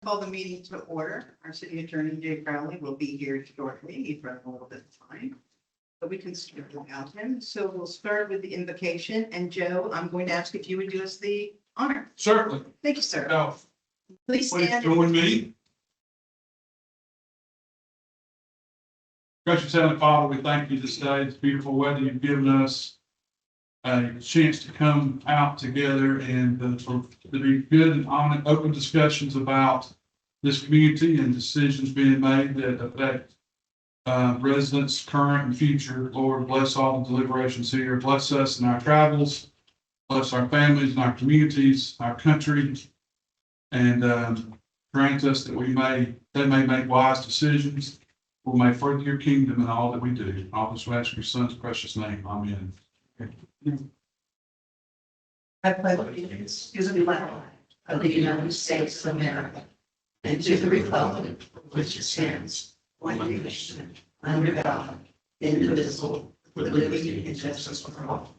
call the meeting to order. Our city attorney, Jay Crowley, will be here shortly. He's running a little bit of time, but we can start without him. So we'll start with the invocation. And Joe, I'm going to ask if you would do us the honor. Certainly. Thank you, sir. Now, Please please stand. join me. Gracious Heavenly Father, we thank you this day. It's beautiful weather you've given us. A chance to come out together and to be good and honest, open discussions about this community and decisions being made that affect residents, current and future. Lord, bless all the deliberations here. Bless us in our travels. Bless our families and our communities, our country, and grant us that they may make wise decisions. We may further your kingdom in all that we do. All this we ask in your son's precious name. Amen. I pledge allegiance to the flag of the United States of America and to the republic for which it stands, one nation, under God, indivisible, with liberty and justice for all.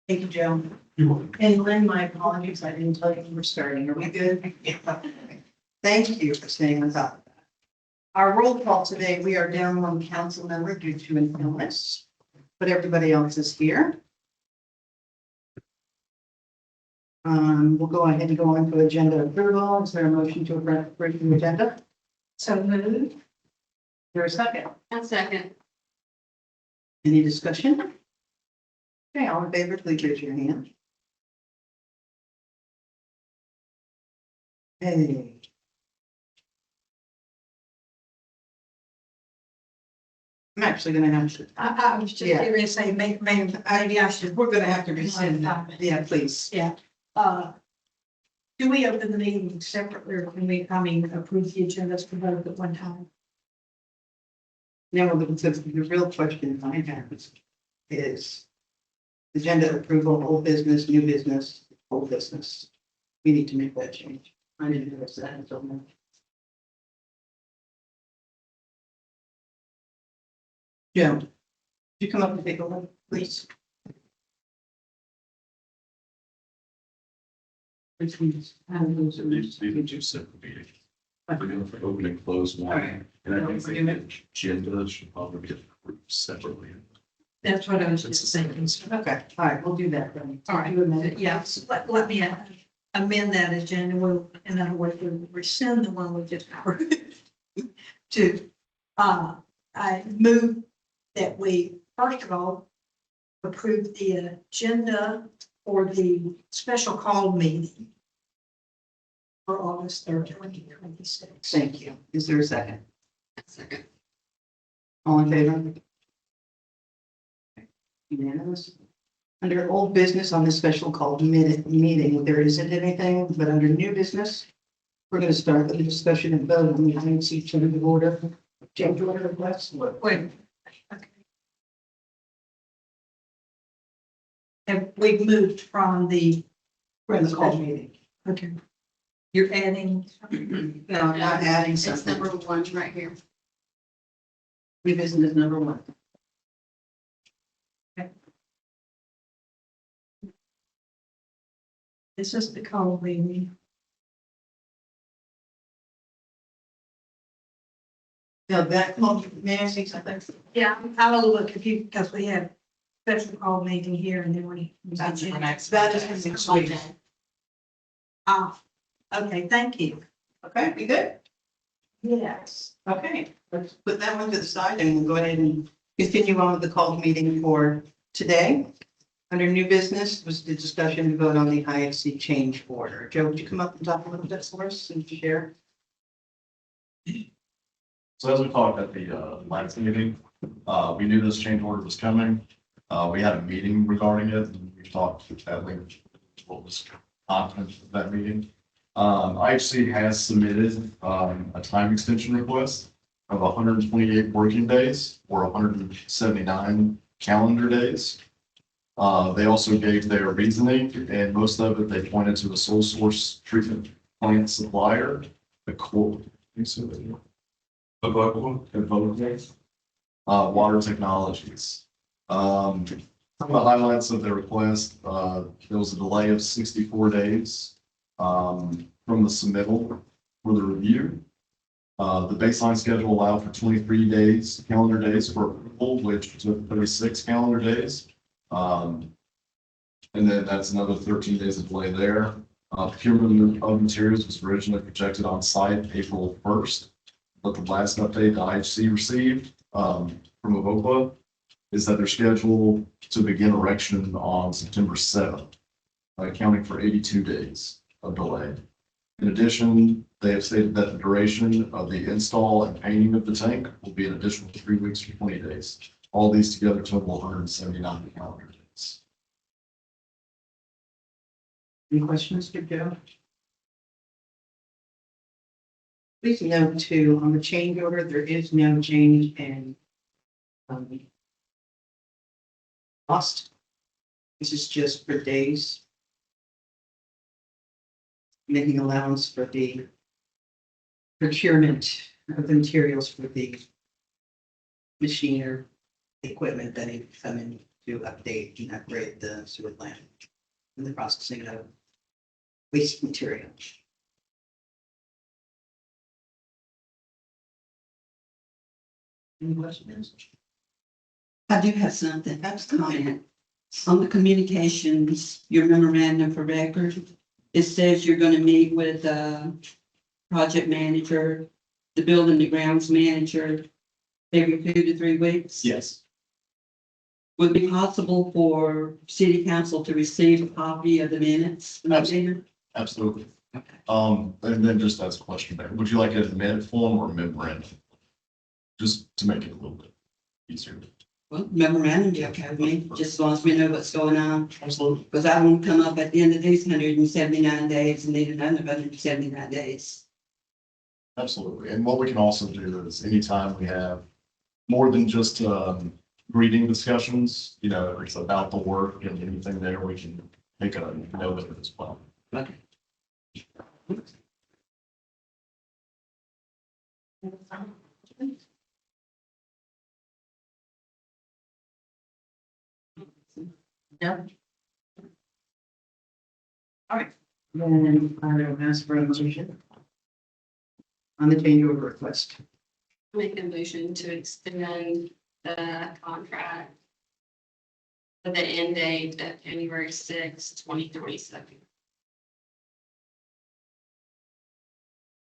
Thank you, Joe. And Lynn, my apologies, I didn't tell you we were starting. Are we good? Thank you for staying on top of that. Our roll call today, we are down one council member due to an illness, but everybody else is here. We'll go ahead and go on to agenda approval. Is there a motion to approve the agenda? So moved. Is there a second? A second. Any discussion? Okay, all in favor, please raise your hand. Hey. I'm actually gonna have to, I was just Yeah. going to say, maybe I should. we're gonna have to rescind that. Yeah, please. Yeah. Do we open the meeting separately or can we, approve the agendas for both at one time? Now, the real question I have is agenda approval, old business, new business, old business. We need to make that change. I didn't notice that until now. Joe, could you come up and take a look, please? These are separate meetings. We're going for open and close one, and I think the agenda should probably be approved separately. That's what I was just thinking. Okay, all right, we'll do that then. All right, yeah, so let me amend that agenda. We'll, in other words, we'll rescind the one we just approved. To, I move that we, first of all, approve the agenda for the special call meeting for August 3rd, 2026. Thank you. Is there a second? Second. All in favor? Unanimous. Under old business on this special called meeting, there isn't anything, but under new business, we're going to start with the discussion and vote on the INC change of order. Change order request. Wait. Okay. And we've moved from the. We're in the call meeting. Okay. You're adding. No, I'm not adding It's something. number one right here. New business number one. This is the call meeting. Now that, may I say something? Yeah, I'll look if you, because we have special call meeting here and then we. That is the next week. Ah, okay, thank you. Okay, we good? Yes. Okay, let's put that one to the side and we'll go ahead and continue on with the called meeting for today. Under new business was the discussion and vote on the IFC change order. Joe, would you come up and talk a little bit for us and share? So as we talked at the last meeting, we knew this change order was coming. We had a meeting regarding it, and we talked at length what was content of that meeting. IHC has submitted a time extension request of 128 working days or 179 calendar days. They also gave their reasoning, and most of it, they pointed to a sole source treatment plant supplier, the core. Water Technologies. Some of the highlights of their request, there was a delay of 64 days from the submittal for the review. The baseline schedule allowed for 23 days, calendar days for approval, which took 36 calendar days. And then that's another 13 days of delay there. Procurement of materials was originally projected on site April 1st, but the last update the IHC received from Evoqua is that they're scheduled to begin erection on September 7th, accounting for 82 days of delay. In addition, they have stated that the duration of the install and painting of the tank will be an additional 3 weeks or 20 days. All these together total 179 calendar days. Any questions for Joe? Please note too, on the change order, there is no change in cost. This is just for days. Making allowance for the procurement of the materials for the machine or equipment that need to come in to update and upgrade the sewer plant and the processing of waste material. Any questions? I do have something, that's comment. On the communications, your memorandum for record, it says you're gonna meet with the project manager, the building and grounds manager every 2 to 3 weeks. Yes. Would it be possible for city council to receive a copy of the minutes? Absolutely. Okay. And then just as a question there, would you like it in minute form or memorandum? Just to make it a little bit easier. Well, memorandum, be okay with me, just as long as we know what's going on. Absolutely. Because I won't come up at the end of these 179 days and need another 179 days. Absolutely. And what we can also do is anytime we have more than just greeting discussions, you know, if it's about the work and anything there, we can make a note of it as well. Okay. No. All right, then I will ask for a motion on the change order request. Make a motion to extend the contract for the end date of January 6, 2027.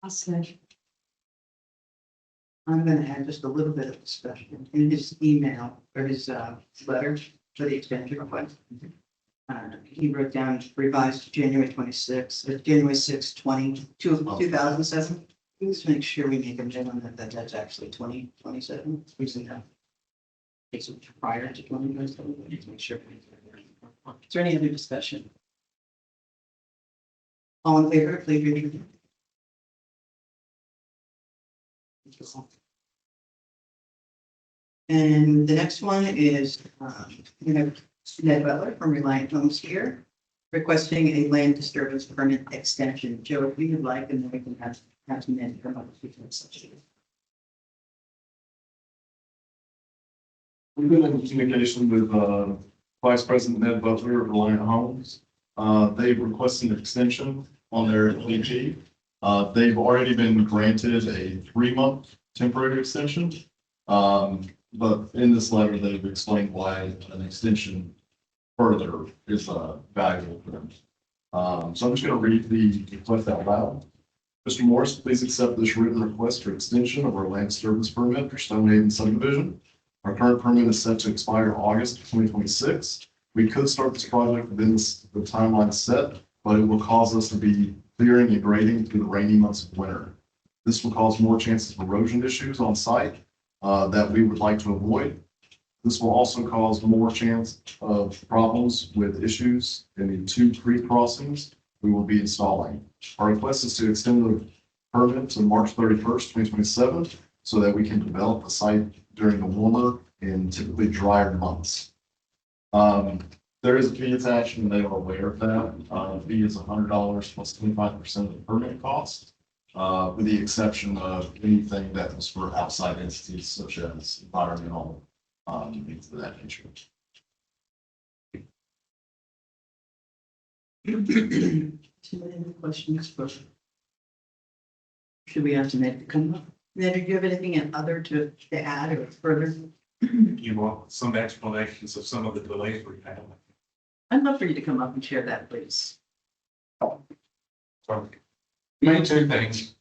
I'll say. I'm gonna add just a little bit of discussion in his email or his letter for the extension request. He wrote down revised January 26th, January 6, 2007. Let's make sure we make a note on that that's actually 2027. We see that. It's prior to 2027. We need to make sure. Is there any other discussion? All in favor, please raise your hand. And the next one is, Ned Butler from Reliant Homes here, requesting a land disturbance permit extension. Joe, if you would like, and then we can have Ned come up with the section. We've been in communication with Vice President Ned Butler of Reliant Homes. They've requested an extension on their LEG. They've already been granted a 3-month temporary extension. But in this letter, they've explained why an extension further is valuable for them. So I'm just going to read the request out loud. Mr. Morris, please accept this written request for extension of our land disturbance permit for Stonehaven subdivision. Our current permit is set to expire August 2026. We could start this project within the timeline set, but it will cause us to be clearing and grading through the rainy months of winter. This will cause more chances of erosion issues on site that we would like to avoid. This will also cause more chance of problems with issues in the 2 creek crossings we will be installing. Our request is to extend the permit to March 31st, 2027, so that we can develop the site during the warmer and typically drier months. There is a fee attached and they are aware of that. The fee is $100 plus 25% of the permit cost, with the exception of anything that was for outside entities such as environmental things of that nature. Any questions for Should we ask Ned to come up? Ned, do you have anything in other to add or further? You want some explanations of some of the delays we've had. I'd love for you to come up and share that, please. So, main two things,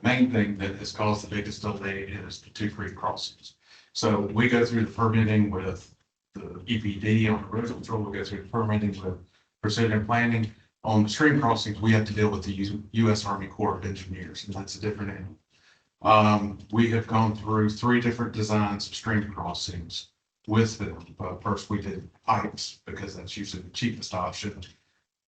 main thing that has caused the biggest delay is the two creek crossings. So we go through the permitting with the EPD on the road control, we go through the permitting with precision planning. On the stream crossings, we have to deal with the U.S. Army Corps of Engineers, and that's a different animal. We have gone through 3 different designs of stream crossings with them. First, we did pipes because that's usually the cheapest option.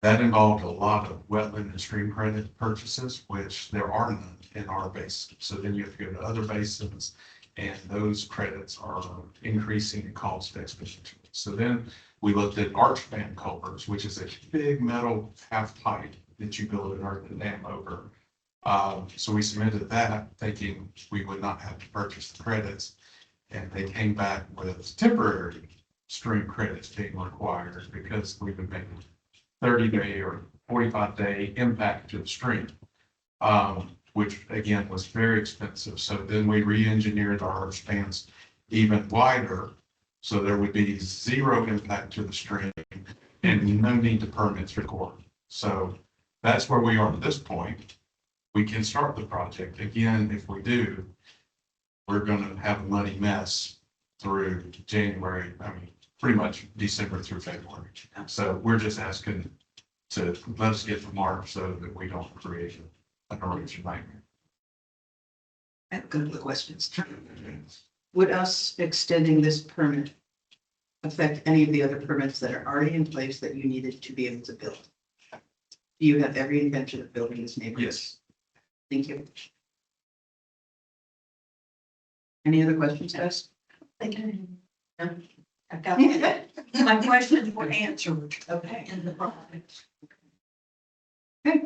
That involved a lot of wetland and stream credit purchases, which there are none in our basin. So then you have to go to other basins, and those credits are increasing in cost exponentially. So then we looked at arch fan culverts, which is a big metal half pipe that you build an earthen dam over. So we submitted that thinking we would not have to purchase the credits. And they came back with temporary stream credits being required because we've been making 30-day or 45-day impact to the stream, which again was very expensive. So then we re-engineered our spans even wider, so there would be 0 impact to the stream and no need to permit through court. So that's where we are at this point. We can start the project. Again, if we do, we're going to have a money mess through January, pretty much December through February. So we're just asking to let us get to March so that we don't create an erosion nightmare. I have a couple of questions. Would us extending this permit affect any of the other permits that are already in place that you needed to be able to build? Do you have every intention of building this neighborhood? Yes. Thank you. Any other questions, guys? I've got it. My questions were answered Okay. in the project. Okay,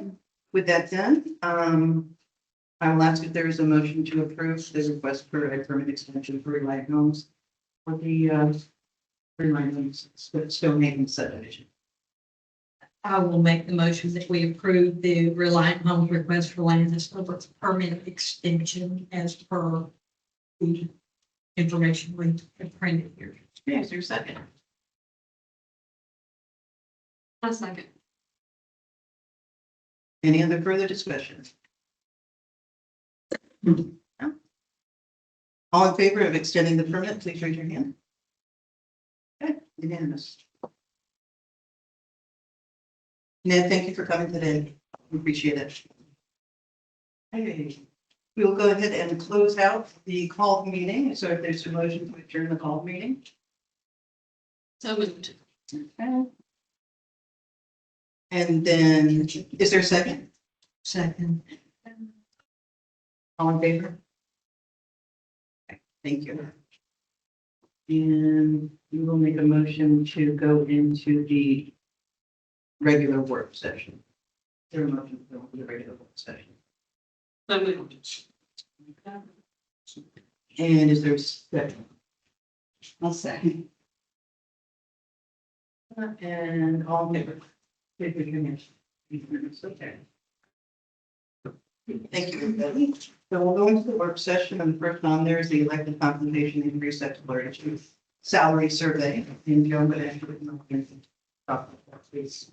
with that done, I will ask if there is a motion to approve the request for a permit extension for Reliant Homes for the Reliant Homes Stonehaven subdivision. I will make the motion that we approve the Reliant Homes request for land disturbance permit extension as per the information we have printed here. Okay, is there a second? A second. Any other further discussion? No? All in favor of extending the permit, please raise your hand. Okay, unanimous. Ned, thank you for coming today. We appreciate it. Okay, we will go ahead and close out the call meeting. So if there's a motion to adjourn the call meeting. So moved. Okay. And then, is there a second? Second. All in favor? Okay, thank you. And we will make a motion to go into the regular work session. Is there a motion to go into the regular work session? So moved. And is there a second? I'll second. And all in favor? Please raise your hand. Okay. Thank you, everybody. So we'll go into the work session, and the first on there is the elected compensation increase declaration salary survey. And Joe, but actually, please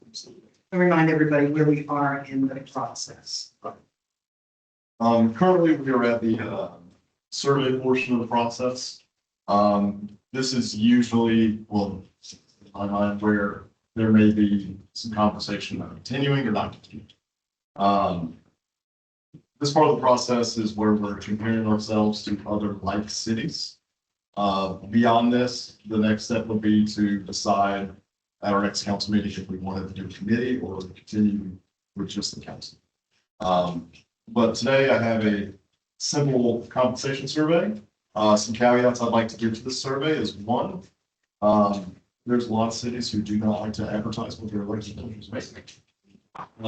remind everybody where we are in the process. Currently, we are at the survey portion of the process. This is usually, well, in my mind, where there may be some conversation about continuing or not continuing. This part of the process is where we're comparing ourselves to other like cities. Beyond this, the next step would be to decide at our next council meeting if we wanted to do a committee or continue with just the council. But today I have a simple compensation survey. Some caveats I'd like to give to this survey is one, there's a lot of cities who do not like to advertise what their elected officials make.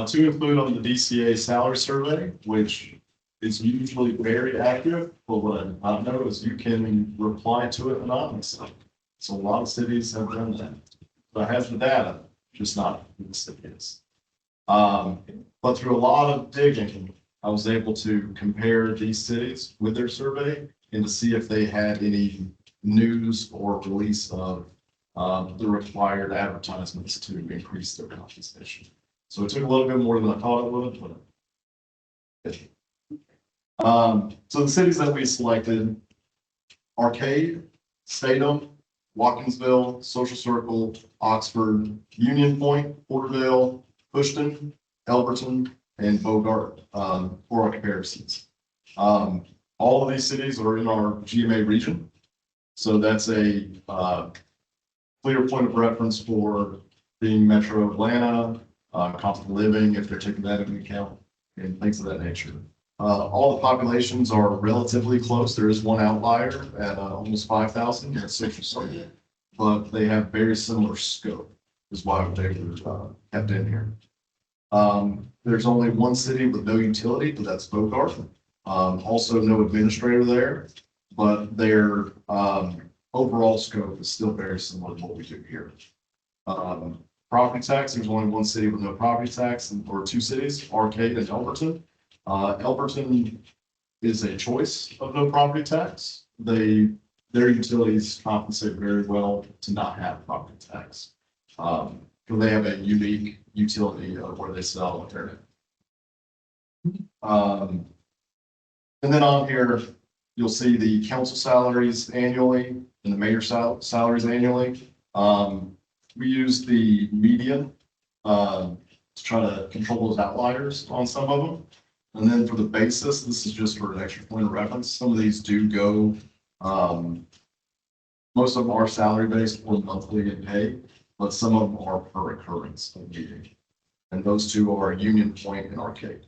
To include on the DCA salary survey, which is usually very accurate, but what I did not know is you can reply to it anonymously. So a lot of cities have done that. But I have the data, just not who the city is. But through a lot of digging, I was able to compare these cities with their survey and to see if they had any news or release of the required advertisements to increase their compensation. So it took a little bit more than I thought it would, but. So the cities that we selected, Arcade, Statham, Watkinsville, Social Circle, Oxford, Union Point, Porterville, Pushton, Elberton, and Bogart, for our comparisons. All of these cities are in our GMA region. So that's a, clear point of reference for being Metro Atlanta, cost of living, if they're taking that into account, and things of that nature. All the populations are relatively close. There is one outlier at almost 5,000 at Social Circle, but they have very similar scope, is why they were kept in here. There's only one city with no utility, but that's Bogart. Also no administrator there, but their overall scope is still very similar to what we do here. Property tax, there's only one city with no property tax, or two cities, Arcade and Elberton. Elberton is a choice of no property tax. Their utilities compensate very well to not have property tax. Because they have a unique utility where they sell internet. And then on here, you'll see the council salaries annually and the mayor salaries annually. We use the median to try to control those outliers on some of them. And then for the basis, this is just for an extra point of reference. Some of these do go, most of them are salary based or monthly in pay, but some of them are per occurrence of meeting. And those two are Union Point and Arcade.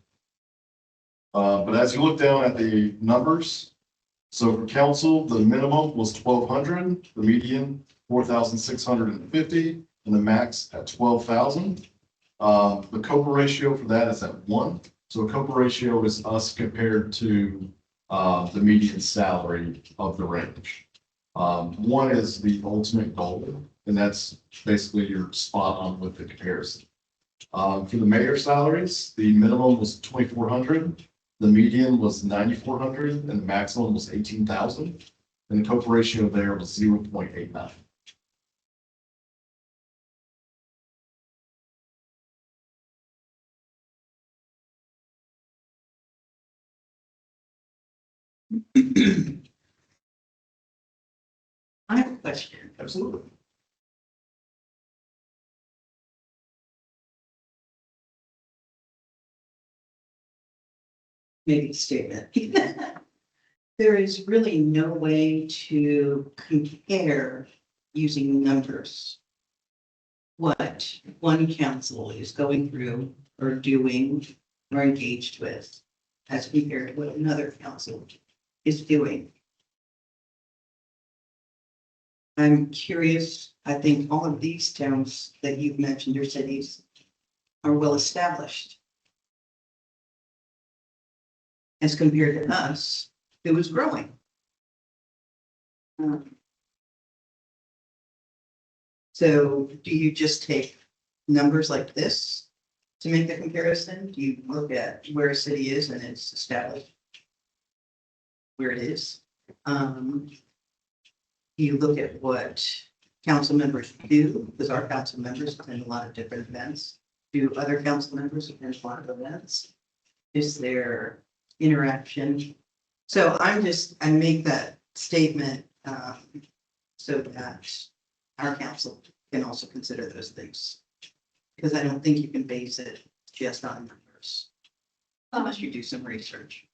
But as you look down at the numbers, so for council, the minimum was 1,200, the median 4,650, and the max at 12,000. The COPA ratio for that is at 1. So a COPA ratio is us compared to the median salary of the range. 1 is the ultimate goal, and that's basically you're spot on with the comparison. For the mayor salaries, the minimum was 2,400, the median was 9,400, and the maximum was 18,000. And the COPA ratio there was 0.89. I have a question. Absolutely. Maybe a statement. There is really no way to compare using numbers what one council is going through or doing or engaged with as compared to what another council is doing. I'm curious, I think all of these towns that you've mentioned, or cities, are well established. As compared to us, it was growing. So do you just take numbers like this to make the comparison? Do you look at where a city is and it's established where it is? You look at what council members do, because our council members attend a lot of different events. Do other council members attend a lot of events? Is there interaction? So I make that statement so that our council can also consider those things. Because I don't think you can base it just on numbers, unless you do some research.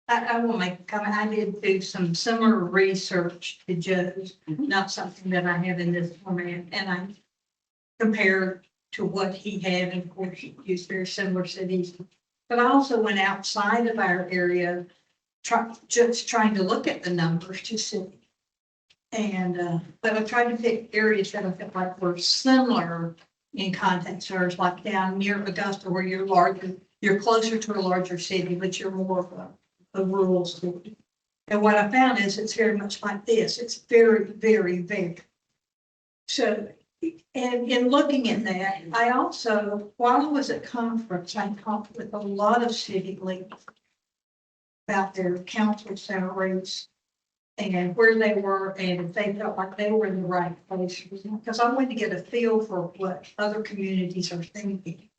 I will make a comment. I did do some similar research to Joe's, not something that I have in this format, and I compared to what he had, and of course, he used very similar cities. But I also went outside of our area, just trying to look at the numbers to see. And, but I tried to pick areas that I felt like were similar in context areas, like down near Augusta, where you're larger, you're closer to a larger city, but you're more of a rural city. And what I found is it's very much like this. It's very, very, very. So And in looking at that, I also, while I was at conference, I talked with a lot of city leaders about their council salaries and where they were and if they felt like they were in the right place. Because I wanted to get a feel for what other communities are thinking.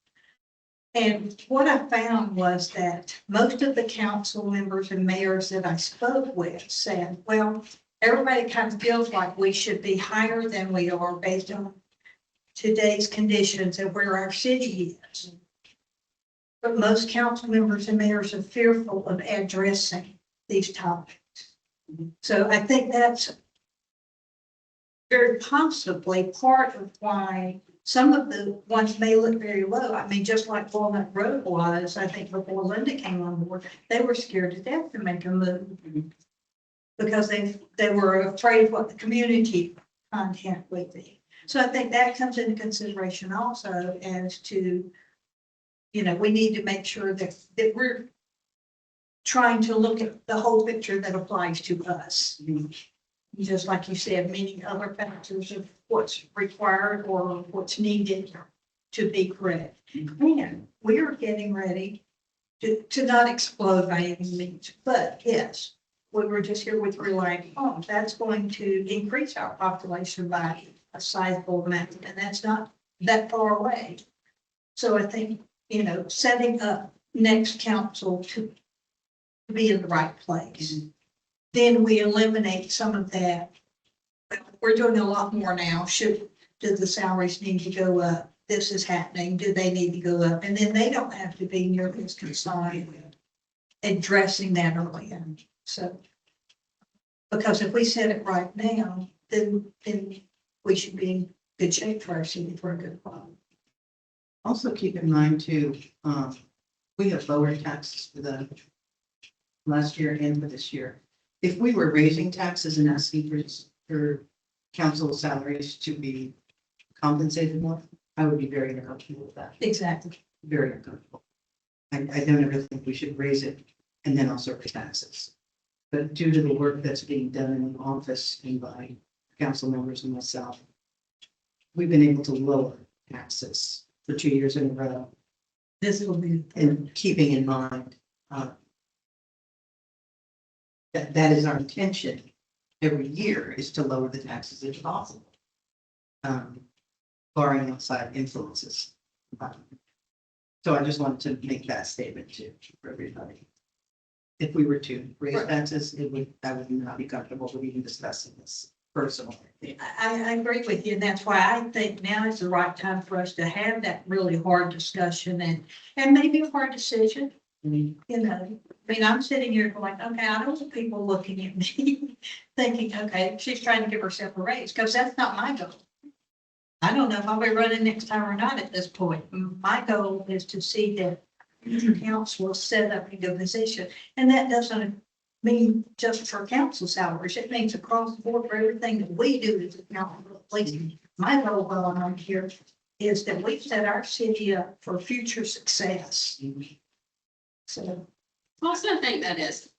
And what I found was that most of the council members and mayors that I spoke with said, well, everybody kind of feels like we should be higher than we are based on today's conditions and where our city is. But most council members and mayors are fearful of addressing these topics. So I think that's very possibly part of why some of the ones may look very low. I mean, just like Walnut Road was, I think before Linda came on board, they were scared to death to make a move. Because they were afraid of what the community content would be. So I think that comes into consideration also as to, we need to make sure that we're trying to look at the whole picture that applies to us. Just like you said, many other factors of what's required or what's needed to be correct. And we are getting ready to not explode by any means, but yes, we were just here with Reliant Homes. That's going to increase our population by a sizable amount, and that's not that far away. So I think, setting up next council to be in the right place. Then we eliminate some of that. We're doing a lot more now. Do the salaries need to go up? This is happening. Do they need to go up? And then they don't have to be nearly as concerned with addressing that early on. So, because if we set it right now, then we should be in good shape for our city for a good problem. Also keep in mind too, we have lower taxes for the last year and for this year. If we were raising taxes and asking for council salaries to be compensated more, I would be very uncomfortable with that. Exactly. Very uncomfortable. I don't ever think we should raise it and then also raise taxes. But due to the work that's being done in the office and by council members and myself, we've been able to lower taxes for 2 years in a row. This will be. And keeping in mind that is our intention every year, is to lower the taxes if possible, barring outside influences. So I just wanted to make that statement too for everybody. If we were to raise taxes, I would not be comfortable with even discussing this personally. I agree with you, and that's why I think now is the right time for us to have that really hard discussion and maybe a hard decision. I'm sitting here going, okay, I don't want people looking at me thinking, okay, she's trying to give herself a raise, because that's not my goal. I don't know if I'll be running next time or not at this point. My goal is to see that the council will set up a good position, and that doesn't mean just for council salaries. It means across the board for everything that we do as a council. At least my goal while I'm here is that we set our city up for future success. So I also think that is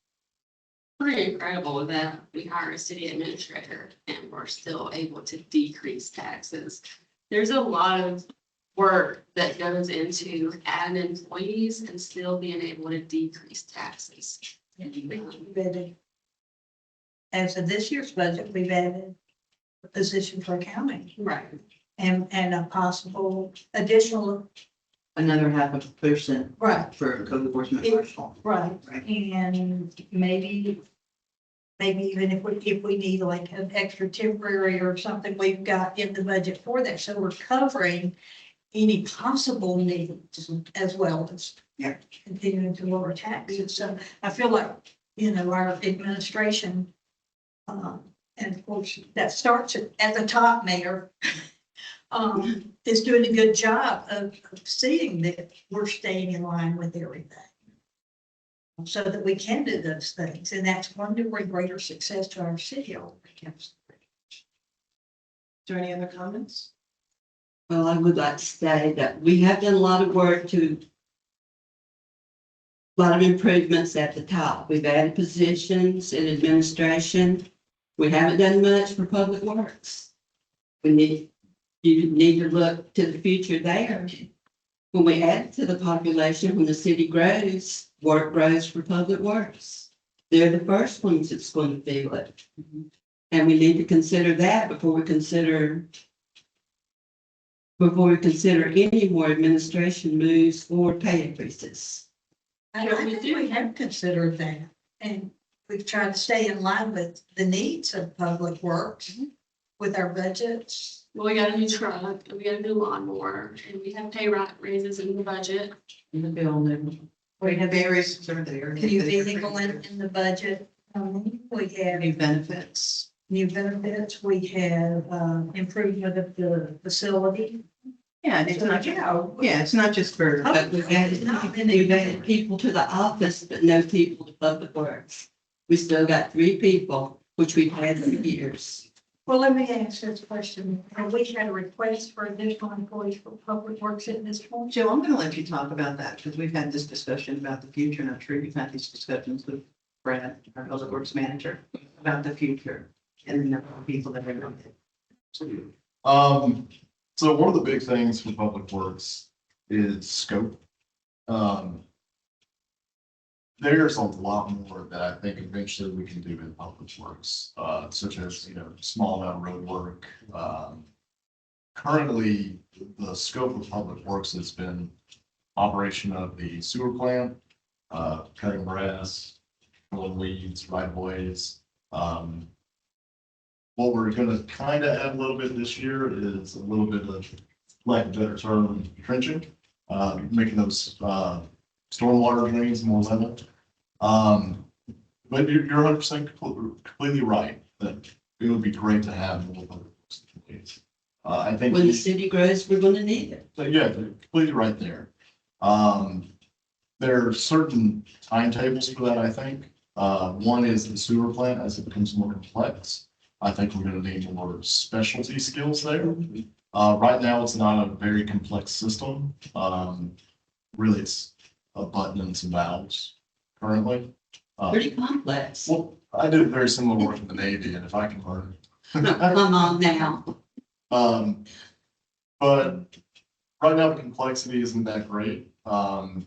pretty incredible that we hire a city administrator and we're still able to decrease taxes. There's a lot of work that goes into adding employees and still being able to decrease taxes. we've added, as of this year's budget, we've added a position for accounting Right. and a possible additional, Another 0.5% right, for code enforcement. right. Right. And maybe even if we need like an extra temporary or something, we've got in the budget for that. So we're covering any possible needs as well as continuing to lower taxes. So I feel like, our administration, and of course that starts at the top, Mayor, is doing a good job of seeing that we're staying in line with everything, so that we can do those things. And that's going to bring greater success to our city. Is there any other comments? Well, I would like to say that we have done a lot of work a lot of improvements at the top. We've added positions in administration. We haven't done much for public works. We need You need to look to the future there. When we add to the population, when the city grows, work grows for public works. They're the first ones that's going to feel it. And we need to consider that before we consider any more administration moves or pay increases. I think we have considered that, and we've tried to stay in line with the needs of public works with our budgets. Well, we got a new truck, and we got a new lawnmower, and we have pay raises in the budget. In the building. We have various are there. New vehicle in the budget. We have New benefits. new benefits, we have, improvement of the facility. Yeah, and it's not, it's not just for. But we've added people to the office, but no people to public works. We still got 3 people, which we've had for years. Well, let me ask this question. Have we had a request for additional employees for public works at this point? Joe, I'm gonna let you talk about that because we've had this discussion about the future and I'm sure you've had these discussions with Brad, our public works manager, about the future and the number of people that are going to. So one of the big things for public works is scope. There's a lot more that I think eventually we can do in public works, such as, small amount of road work. Currently, the scope of public works has been operation of the sewer plant, cutting grass, pulling weeds, right of ways. What we're gonna kind of add a little bit this year is a little bit of, lack of a better term, trenching, making those stormwater drains more level. But you're 100% completely right that it would be great to have more public works employees. I think. When the city grows, we're gonna need it. So yeah, they're completely right there. There are certain timetables for that, I think. One is the sewer plant as it becomes more complex. I think we're gonna need more specialty skills there. Right now, it's not a very complex system. Really, it's a button and some valves currently. Pretty complex. Well, I did very similar work in the Navy, and if I can learn. Come on now. But right now, the complexity isn't that great. In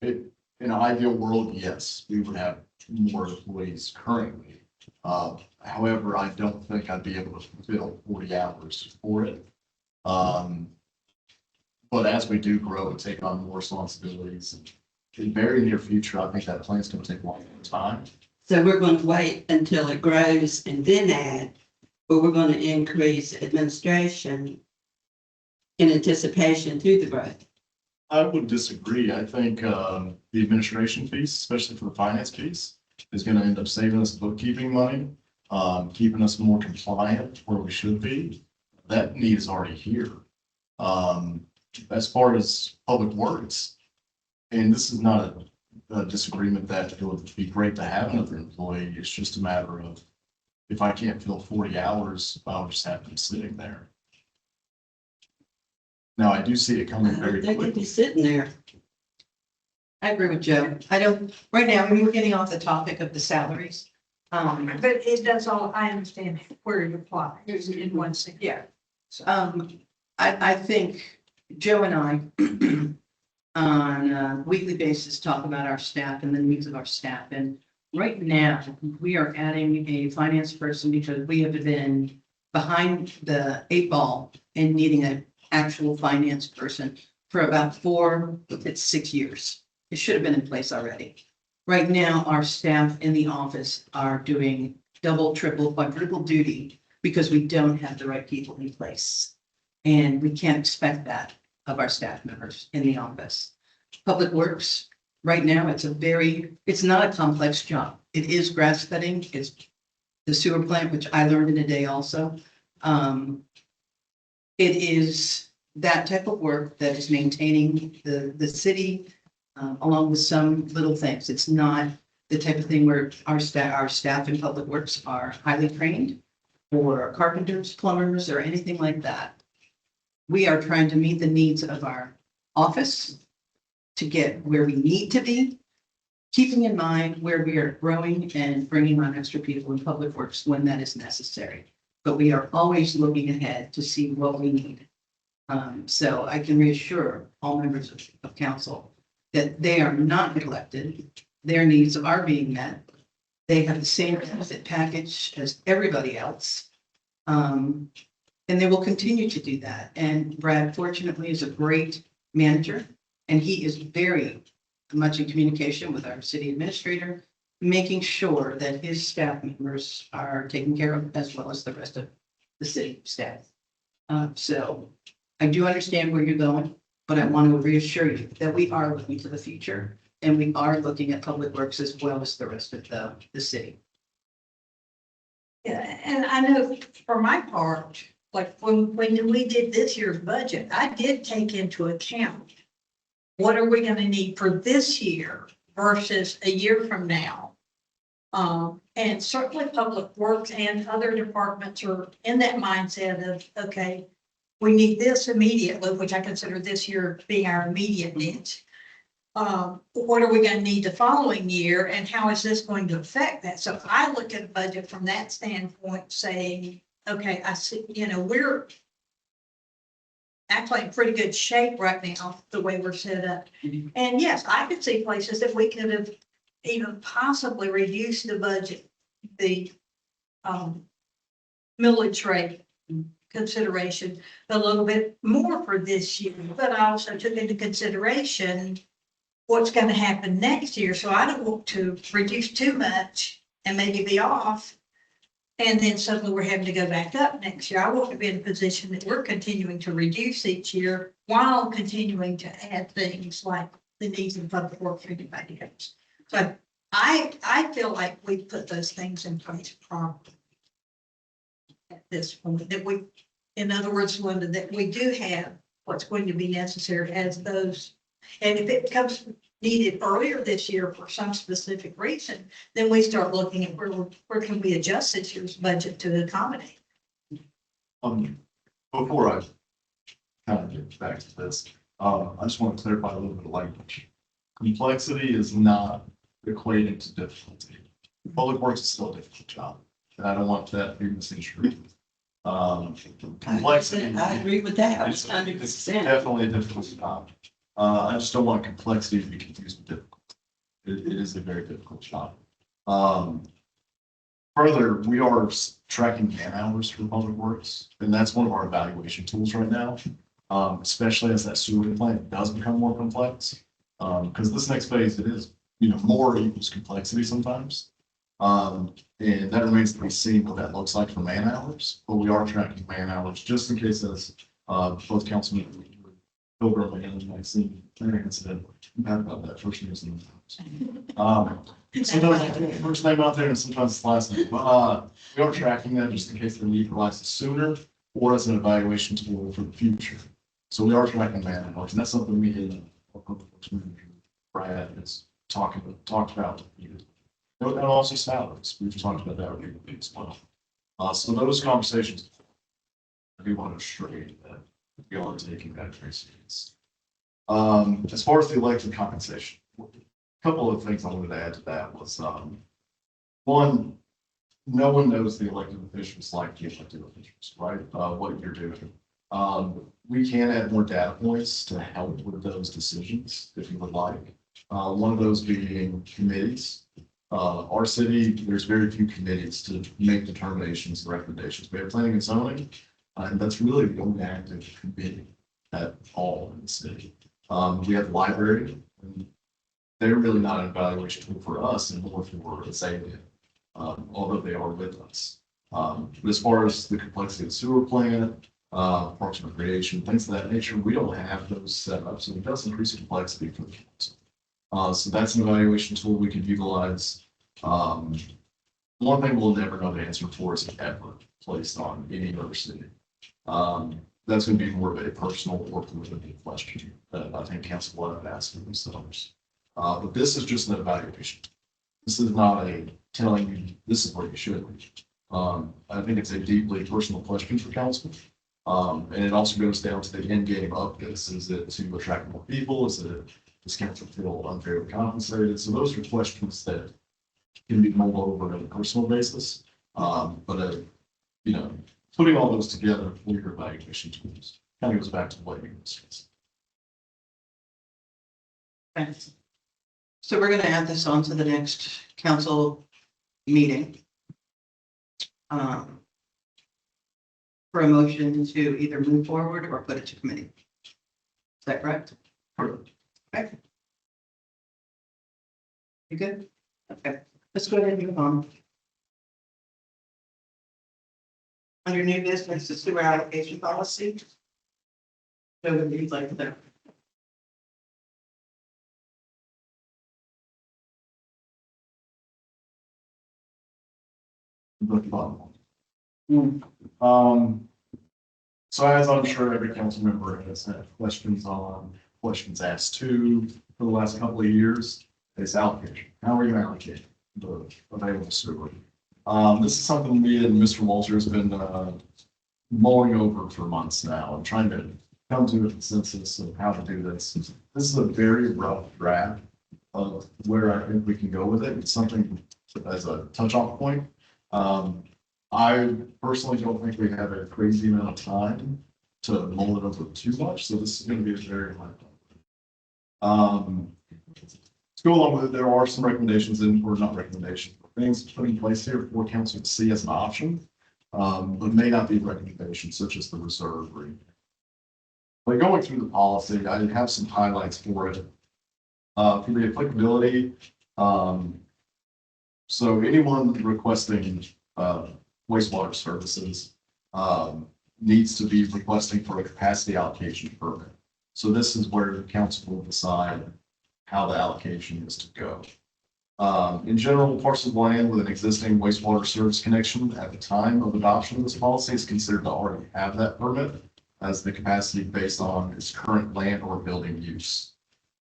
an ideal world, yes, we would have more employees currently. However, I don't think I'd be able to fulfill 40 hours for it. But as we do grow and take on more responsibilities, in the very near future, I think that plan's going to take a long time. So we're gonna wait until it grows and then add, but we're gonna increase administration in anticipation to the growth. I would disagree. I think the administration piece, especially for the finance piece, is going to end up saving us bookkeeping money, keeping us more compliant where we should be. That need is already here. As far as public works, and this is not a disagreement that it would be great to have another employee. It's just a matter of if I can't fill 40 hours, I'll just have them sitting there. Now, I do see it coming very They could quickly. be sitting there. I agree with Joe. I don't, right now, we were getting off the topic of the salaries. But it does all, I understand where it applies in one sense. Yeah. I think Joe and I on a weekly basis talk about our staff and the needs of our staff. And right now, we are adding a finance person because we have been behind the 8 ball and needing an actual finance person for about 4 to 6 years. It should have been in place already. Right now, our staff in the office are doing double, triple, quadruple duty because we don't have the right people in place. And we can't expect that of our staff members in the office. Public Works, right now, it's not a complex job. It is grass cutting, it's the sewer plant, which I learned in a day also. It is that type of work that is maintaining the city, along with some little things. It's not the type of thing where our staff in Public Works are highly trained or carpenters, plumbers, or anything like that. We are trying to meet the needs of our office to get where we need to be, keeping in mind where we are growing and bringing on extra people in Public Works when that is necessary. but we are always looking ahead to see what we need. So I can reassure all members of council that they are not neglected. Their needs are being met. They have the same benefit package as everybody else. And they will continue to do that. And Brad fortunately is a great manager, and he is very much in communication with our city administrator, making sure that his staff members are taken care of as well as the rest of the city staff. So I do understand where you're going, but I want to reassure you that we are looking to the future and we are looking at public works as well as the rest of the city. Yeah, and I know for my part, like when we did this year's budget, I did take into account what are we gonna need for this year versus a year from now? And certainly Public Works and other departments are in that mindset of, okay, we need this immediately, which I consider this year being our immediate needs. What are we gonna need the following year and how is this going to affect that? So I look at a budget from that standpoint saying, okay, I see, we're actually in pretty good shape right now, the way we're set up. And yes, I could see places that we could have even possibly reduced the budget, the millage rate consideration a little bit more for this year, but I also took into consideration what's going to happen next year. So I don't want to reduce too much and maybe be off. And then suddenly we're having to go back up next year. I want to be in a position that we're continuing to reduce each year while continuing to add things like the needs of public works for anybody else. So I feel like we put those things in place properly at this point, that we, in other words, Linda, that we do have what's going to be necessary as those. And if it becomes needed earlier this year for some specific reason, then we start looking at where can we adjust this year's budget to accommodate. Before I kind of get back to this, I just want to clarify a little bit of language. Complexity is not equating to difficulty. Public works is still a difficult job, and I don't want that to be misconstrued. Complexity. I agree with that. It's 100%. definitely a difficult job. I just don't want complexity to be confused with difficult. It is a very difficult job. Further, we are tracking man hours for public works, and that's one of our evaluation tools right now. Especially as that sewer plant does become more complex. Because this next phase, it is, more equals complexity sometimes. And that remains to be seen what that looks like for man hours, but we are tracking man hours just in case as both councilmen Pilgrim and Maxine said, bad about that first news in the house. Sometimes it's the first name out there and sometimes it's the last name. But we are tracking that just in case the need arises sooner or as an evaluation tool for the future. So we are tracking man hours, and that's something we in Brad has talked about. And also salaries. We've talked about that repeatedly as well. So those conversations, I do want to assure you that you are taking that very serious. As far as the elected compensation, a couple of things I wanted to add to that was, one, no one knows the elected officials like the elected officials, right? What you're doing. We can add more data points to help with those decisions if you would like. One of those being committees. Our city, there's very few committees to make determinations and recommendations. We have planning and zoning, and that's really the only active committee at all in the city. We have the library, and they're really not an evaluation tool for us and more for Azalea, although they are with us. But as far as the complexity of the sewer plant, parks and recreation, things of that nature, we don't have those set up, so it does increase the complexity for the council. So that's an evaluation tool we could utilize. One thing we'll never know the answer for is ever placed on any other city. That's going to be more of a personal or political question that I think council will have asked for themselves. But this is just an evaluation. This is not a telling you this is where you should be. I think it's a deeply personal question for council. And it also goes down to the end game of this. Is it to attract more people? Is it does council feel unfairly compensated? So those are questions that can be mulled over on a personal basis. But you know, putting all those together for your evaluation tools. Kind of goes back to what you discussed. Thanks. So we're gonna add this on to the next council meeting. For a motion to either move forward or put it to committee. Is that correct? Okay. You good? Okay, let's go ahead and move on. Under new business, the sewer allocation policy. So would you like that? The bottom one. So as I'm sure every council member has had questions asked to for the last couple of years, it's allocation. How are you allocating the available sewer? This is something me and Mr. Walter has been mulling over for months now and trying to come to a consensus of how to do this. This is a very rough draft of where I think we can go with it. It's something as a touch-off point. I personally don't think we have a crazy amount of time to mull it over too much, so this is going to be a very hard one. To go along with it, there are some recommendations or not recommendations, things put in place here for council to see as an option, but may not be recommendations such as the reserve rate. But going through the policy, I have some highlights for it. For the applicability, so anyone requesting wastewater services needs to be requesting for a capacity allocation permit. So this is where the council will decide how the allocation is to go. In general, parcel of land with an existing wastewater service connection at the time of adoption of this policy is considered to already have that permit as the capacity based on its current land or building use.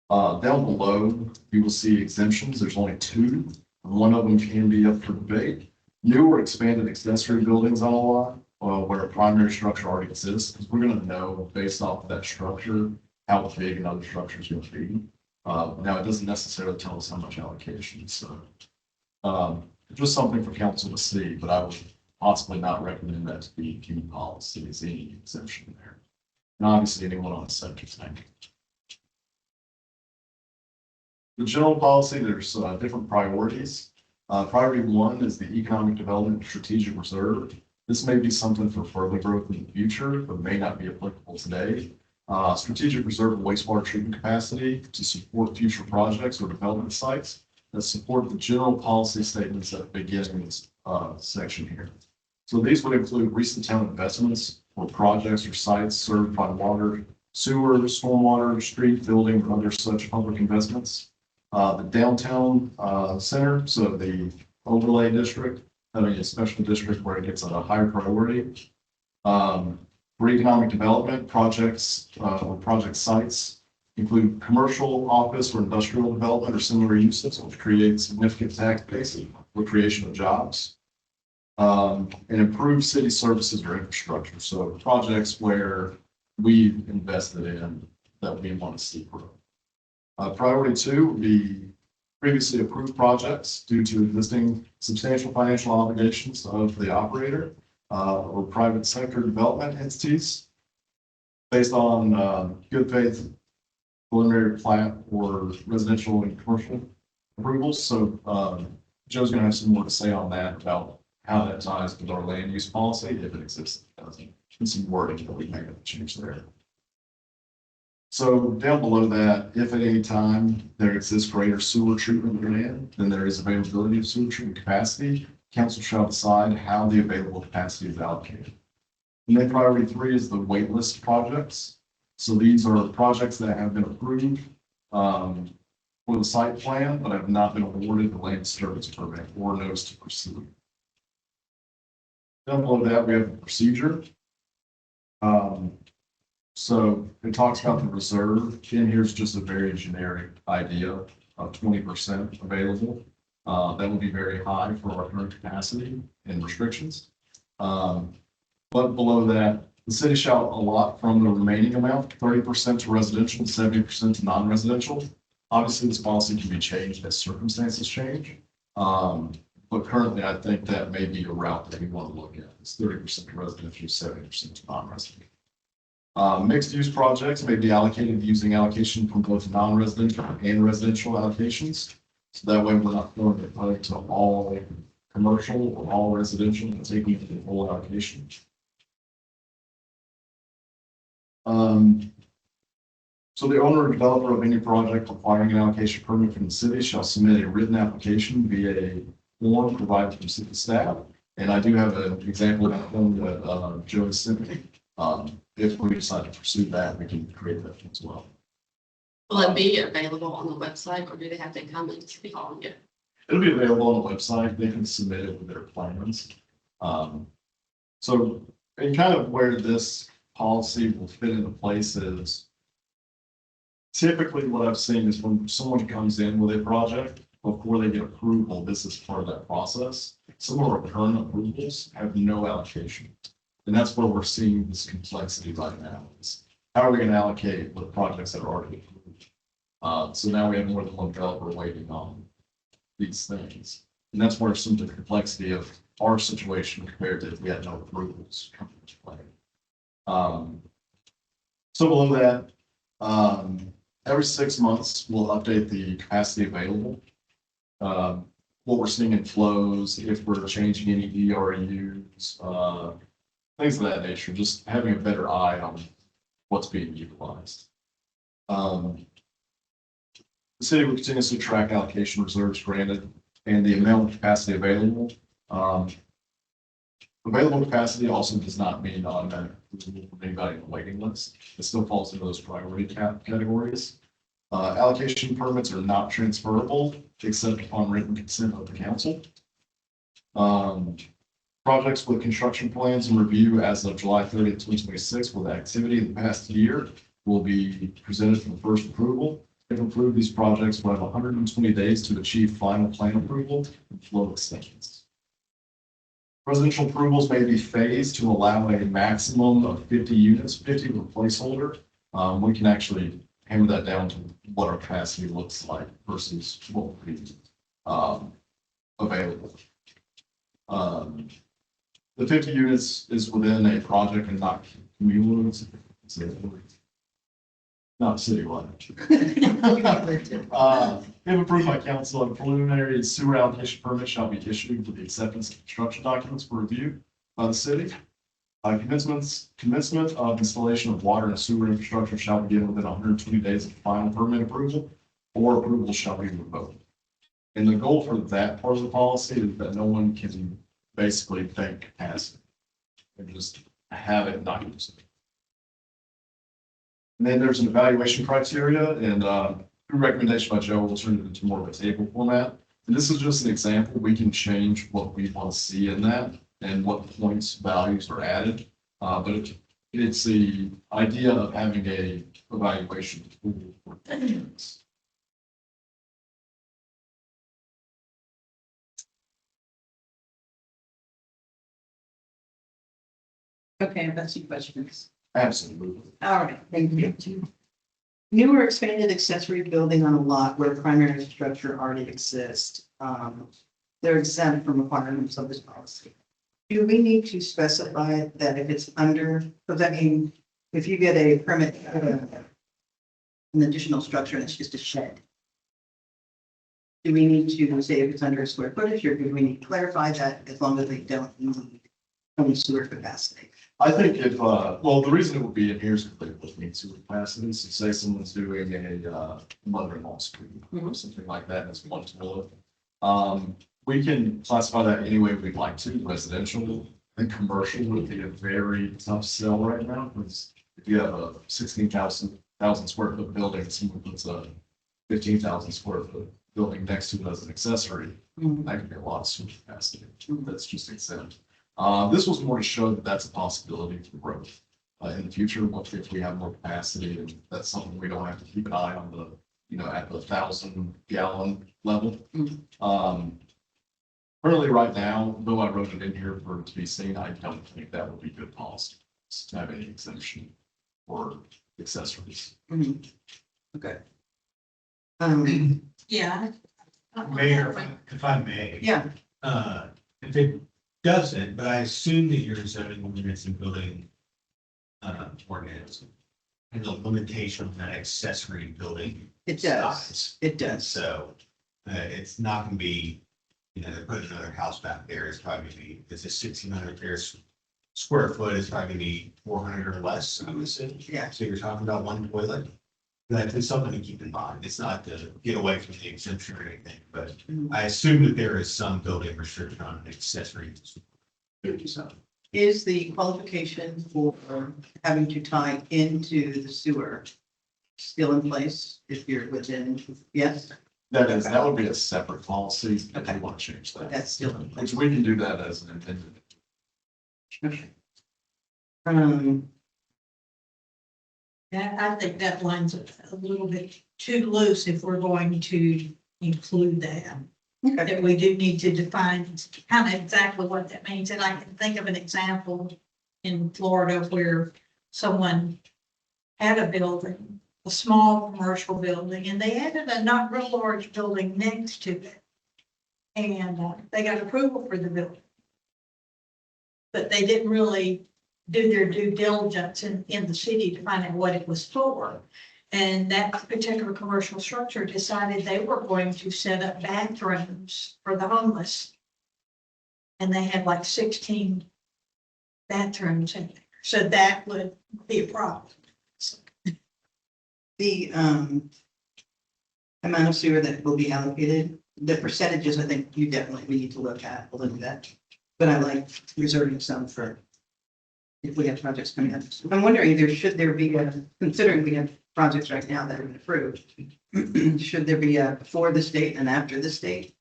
Down below, you will see exemptions. There's only two. One of them can be up for debate. New or expanded accessory buildings on a lot where a primary structure already exists, because we're going to know based off of that structure how big another structure is going to be. Now, it doesn't necessarily tell us how much allocation, so just something for council to see, but I would possibly not recommend that to be key policy as any exemption there. And obviously, anyone on the septic tank. The general policy, there's different priorities. Priority one is the economic development strategic reserve. This may be something for further growth in the future, but may not be applicable today. Strategic reserve of wastewater treatment capacity to support future projects or development sites that support the general policy statements that begin in this section here. So these would include recent town investments or projects or sites served by water, sewer, stormwater, street, building, or other such public investments. The downtown center, so the overlay district, having a special district where it gets a higher priority. For economic development, projects or project sites include commercial, office, or industrial development or similar uses, which create significant tax base for creation of jobs. And improve city services or infrastructure. So projects where we've invested in that we want to see growth. Priority two would be previously approved projects due to existing substantial financial obligations of the operator or private sector development entities based on good faith preliminary plat or residential and commercial approvals. So Joe's going to have some more to say on that about how that ties with our land use policy, if it exists. It doesn't. And some wording that we may have to change there. So down below that, if at any time there exists greater sewer treatment demand than there is availability of sewer treatment capacity, council shall decide how the available capacity is allocated. And then priority three is the wait list projects. So these are projects that have been approved for the site plan, but have not been awarded the land disturbance permit or notice to proceed. Down below that, we have the procedure. So it talks about the reserve. In here's just a very generic idea of 20% available. That would be very high for our current capacity and restrictions. But below that, the city shall allot from the remaining amount 30% to residential, 70% to non-residential. Obviously, this policy can be changed as circumstances change. But currently, I think that may be a route that we want to look at. It's 30% residential, 70% non-residential. Mixed use projects may be allocated using allocation from both non-residential and residential allocations. So that way we're not throwing it money to all commercial or all residential and taking the full allocation. So the owner or developer of any project requiring an allocation permit from the city shall submit a written application via a form provided from city staff. And I do have an example of one that Joe sent me. If we decide to pursue that, we can create that as well. Will it be available on the website or do they have to come and City Hall and get it? It'll be available on the website. They can submit it with their plans. So, and kind of where this policy will fit into place is typically what I've seen is when someone comes in with a project, before they get approval, this is part of that process. Some of our current approvals have no allocation. And that's where we're seeing this complexity right now. Is how are we going to allocate with projects that are already approved? So now we have more than one developer waiting on these things. And that's where some of the complexity of our situation compared to if we had no approvals come into play. So below that, every 6 months, we'll update the capacity available. What we're seeing in flows, if we're changing any ERUs, things of that nature, just having a better eye on what's being utilized. The city will continuously track allocation reserves granted and the amount of capacity available. Available capacity also does not mean automatic approval from anybody on the waiting list. It still falls into those priority categories. Allocation permits are not transferable except upon written consent of the council. Projects with construction plans and review as of July 30th, 2026 with activity in the past year will be presented for the first approval. If approved, these projects will have 120 days to achieve final plan approval and flow extensions. Residential approvals may be phased to allow a maximum of 50 units, 50 with a placeholder. We can actually hammer that down to what our capacity looks like versus what will be available. The 50 units is within a project and not cumulative. Not citywide. If approved by council, a preliminary sewer allocation permit shall be issued with the acceptance of construction documents for review by the city. Commencement of installation of water and sewer infrastructure shall begin within 120 days of final permit approval, or approval shall be revoked. And the goal for that part of the policy is that no one can basically bank capacity and just have it not use it. And then there's an evaluation criteria, and through recommendation by Joe, we'll turn it into more of a table format. And this is just an example. We can change what we want to see in that and what points values are added. But it's the idea of having a evaluation tool for things. Okay, I've got some questions. Absolutely. All right, thank you. New or expanded accessory building on a lot where primary structure already exists. They're exempt from requirements of this policy. Do we need to specify that if it's under, because I mean, if you get a permit for an additional structure and it's just a shed, do we need to say if it's under a square footage, or do we need to clarify that as long as they don't need any sewer capacity? I think if, well, the reason it would be in here is if they would need sewer capacity. So say someone's doing a mother-in-law suite or something like that, as one toilet. We can classify that any way we'd like to. Residential and commercial would be a very tough sell right now, because if you have a 16,000 square foot building, and someone puts a 15,000 square foot building next to it as an accessory, that could be a lot of sewer capacity. That's just exempt. This was more to show that that's a possibility for growth in the future. What if we have more capacity, and that's something we don't have to keep an eye on the, at the 1,000 gallon level. Currently, right now, though I wrote it in here for it to be seen, I don't think that would be good policy to have any exemption for accessories. Okay. Yeah. Mayor, if I may. Yeah. If it doesn't, but I assume that your zoning ordinance and building ordinance and the limitation on that accessory building. It does, size. it does. So it's not gonna be, you know, they put another house back there, it's probably gonna be, it's a 1,600 square foot, it's probably gonna be 400 or less, I'm assuming. Yeah. So you're talking about one toilet. That's something to keep in mind. It's not to get away from the exemption or anything, but I assume that there is some building restriction on accessory. So, Is the qualification for having to tie into the sewer still in place if you're within, yes, That would be a separate policy if Okay. you want to change that. that's still in place? Which we can do that as an intended. Okay. I think that line's a little bit too loose if we're going to include that. Okay. That we do need to define kind of exactly what that means. And I can think of an example in Florida where someone had a building, a small commercial building, and they added a not real large building next to it. And they got approval for the building. But they didn't really do their due diligence in the city to find out what it was for. And that particular commercial structure decided they were going to set up bathrooms for the homeless. And they had like 16 bathrooms in there. So that would be a problem. The amount of sewer that will be allocated, the percentages, I think you definitely need to look at, we'll look at that. But I like reserving some for if we have projects coming up. I'm wondering, should there be considering we have projects right now that have been approved, should there be a before the state and after the state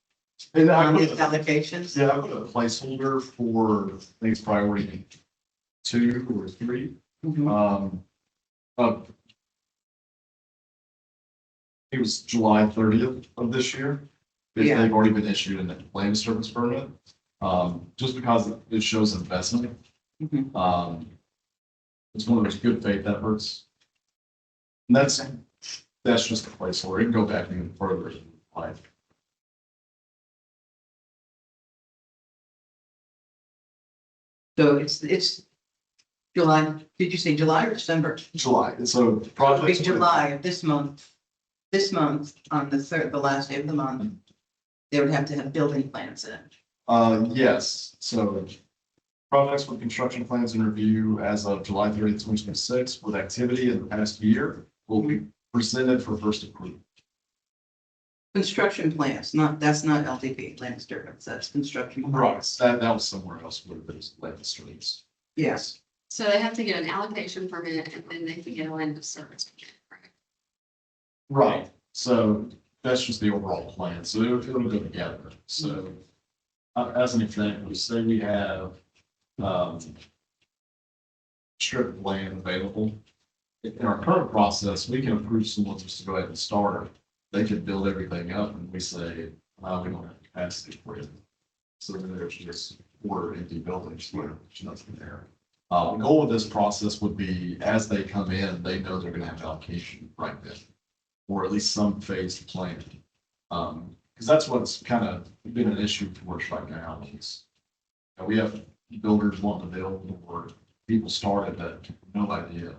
And I on put its a- allocations? Yeah, I put a placeholder for things priority 2 or 3. Mhm. It was July 30th of this year. Yeah. They've already been issued a land disturbance permit, just because it shows investment. Mhm. It's one of those good faith efforts. And that's just a placeholder. It can go back even further in life. So it's July, did you say July or December? July, and so It'll be projects. July of this month on the last day of the month, they would have to have building plans in. Yes, so projects with construction plans in review as of July 30th, 2026, with activity in the past year will be presented for first approval. Construction plans, that's not LDP, land disturbance, that's construction. Right, that was somewhere else where there's land disturbance. Yes, So they have to get an allocation permit and then they can get a land of service permit, correct? Right, so that's just the overall plan, so it'll go together, so. As an example, say we have, strip of land available. In our current process, we can approve someone just to go ahead and start. They could build everything up and we say, we don't have capacity for it. So then there's just 4 empty buildings where there's nothing there. The goal of this process would be, as they come in, they know they're gonna have allocation right then. Or at least some phased plan. Because that's what's kind of been an issue for us right now is we have builders wanting to build or people started that have no idea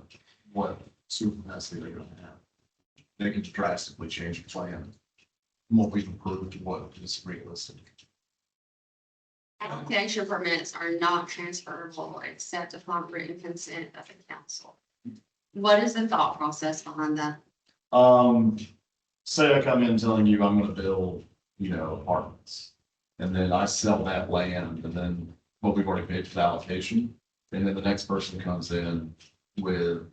what sewer capacity they're gonna have. They can drastically change the plan from what we've approved to what is realistic. Application permits are not transferable except upon written consent of the council. What is the thought process behind that? Say I come in telling you I'm gonna build, apartments. And then I sell that land and then what we've already paid for the allocation. And then the next person comes in with,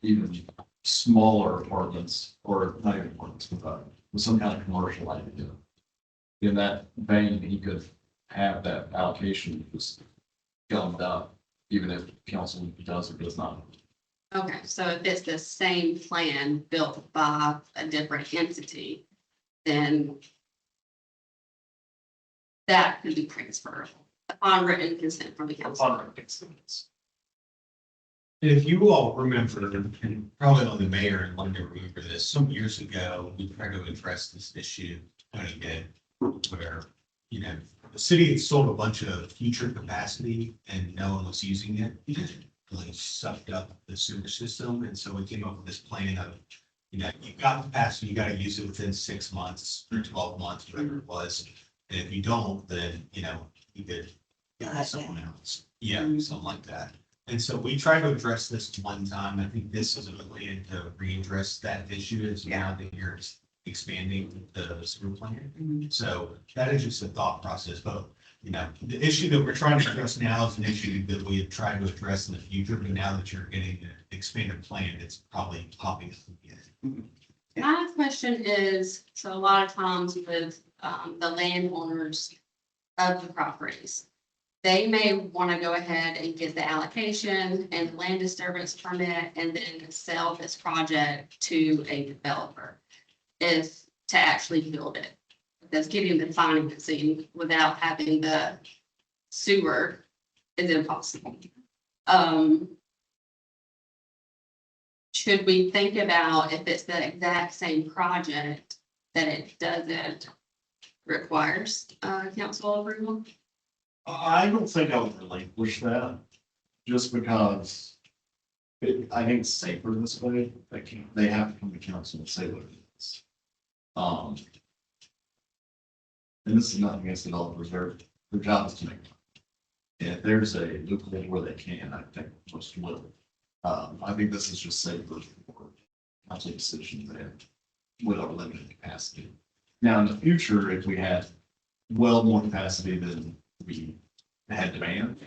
even smaller apartments or not even apartments, with some kind of commercial idea. In that vein, he could have that allocation just gummed up, even if council does or does not. Okay, so if it's the same plan built by a different entity, then that could be transferable upon written consent from the council. if you all remember, and probably only the mayor and London remember this, some years ago, we tried to address this issue quite a bit, where you know, the city had sold a bunch of future capacity and no one was using it. It really sucked up the sewer system. And so we came up with this plan of, you know, you've got capacity, you gotta use it within 6 months or 12 months, whatever it was. And if you don't, then, you know, you could get someone else. Yeah, something like that. And so we tried to address this one time. I think this is a plan to readdress that issue is now that you're expanding the sewer plant. So that is just a thought process, but you know, the issue that we're trying to address now is an issue that we have tried to address in the future, but now that you're getting an expanded plan, it's probably popping up again. My question is, so a lot of times with the landowners of the properties, they may want to go ahead and get the allocation and the land disturbance permit and then sell this project to a developer if to actually build it. That's getting the financing without having the sewer is impossible. Should we think about if it's the exact same project that it doesn't requires council approval? I don't think I would relinquish that, just because I think it's safer this way. They have to come to council and say what it is. And this is nothing against developers, their job is to make money. And if there's a loophole where they can, I think most will. I think this is just safer for council decisions that with our limited capacity. Now, in the future, if we had well more capacity than we had demand,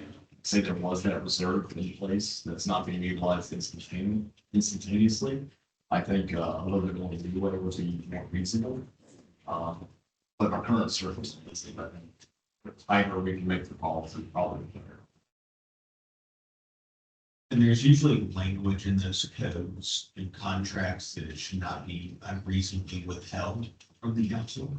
say there was that reserve in place that's not being utilized instantaneously, I think a little bit more leeway would be more reasonable. But our current circumstances, I think the tighter we can make the policy, probably better. And there's usually language in those codes and contracts that it should not be unreasonably withheld from the council.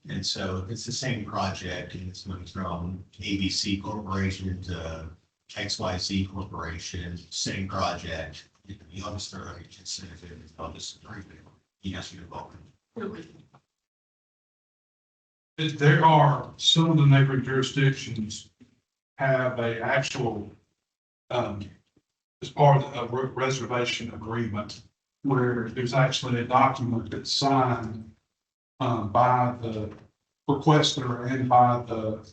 And so if it's the same project and it's going from ABC Corporation to XYZ Corporation, same project, you always throw it, it's I'll just agree with it. You have to vote. There are, some of the neighboring jurisdictions have a actual, as part of a reservation agreement, where there's actually a document that's signed by the requester and by the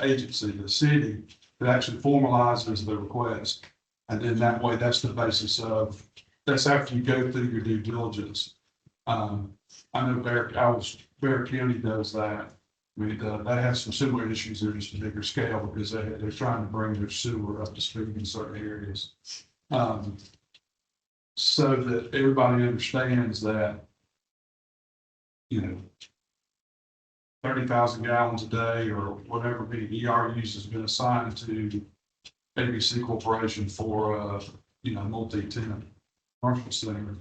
agency, the city, that actually formalizes the request. And then that way, that's the basis of, that's after you go through your due diligence. I know Bear County does that. I mean, that has some similar issues. They're just a bigger scale because they're trying to bring their sewer up to speed in certain areas. So that everybody understands that, you know, 30,000 gallons a day or whatever the ERUs has been assigned to ABC Corporation for, you know, multi-tenant commercial center.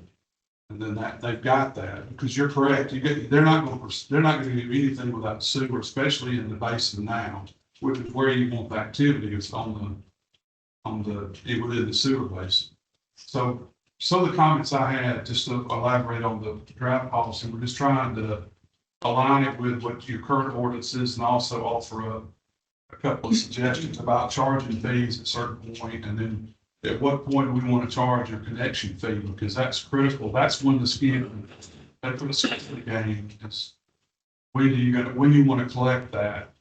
And then that, they've got that, because you're correct, they're not gonna do anything without sewer, especially in the basin now, which is where you want the activity, is within the sewer basin. So some of the comments I had, just to elaborate on the draft policy, we're just trying to align it with what your current ordinance is and also offer a couple of suggestions about charging fees at a certain point, and then at what point do we want to charge a connection fee, because that's critical. That's when the skin, that's when the skin of the game is. When you want to collect that?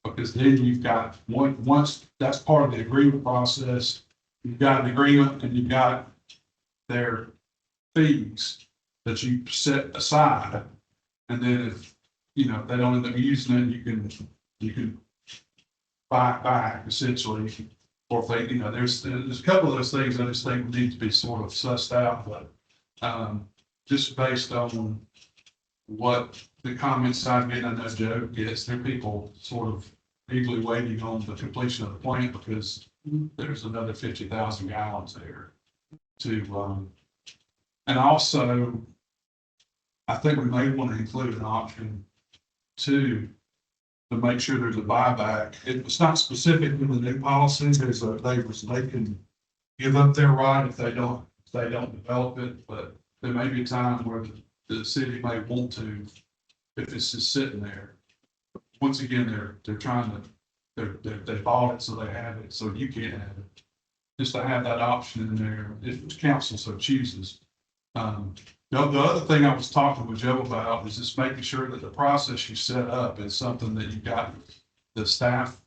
Because then you've got once that's part of the agreement process, you've got an agreement and you've got their fees that you set aside. And then if, you know, if they don't end up using it, you can buy it back essentially. Or if they, you know, there's a couple of those things I just think need to be sort of sussed out, but just based on what the comments I get, I know Joe gets, there are people sort of eagerly waiting on the completion of the plant because there's another 50,000 gallons there to, and also I think we may want to include an option to make sure there's a buyback. It's not specific in the new policy. They can give up their right if they don't develop it, but there may be a time where the city may want to, if it's just sitting there. once again, they're trying to, they bought it, so they have it, so you can't have it. Just to have that option in there, if council so chooses. The other thing I was talking with Joe about is just making sure that the process you set up is something that you got the staff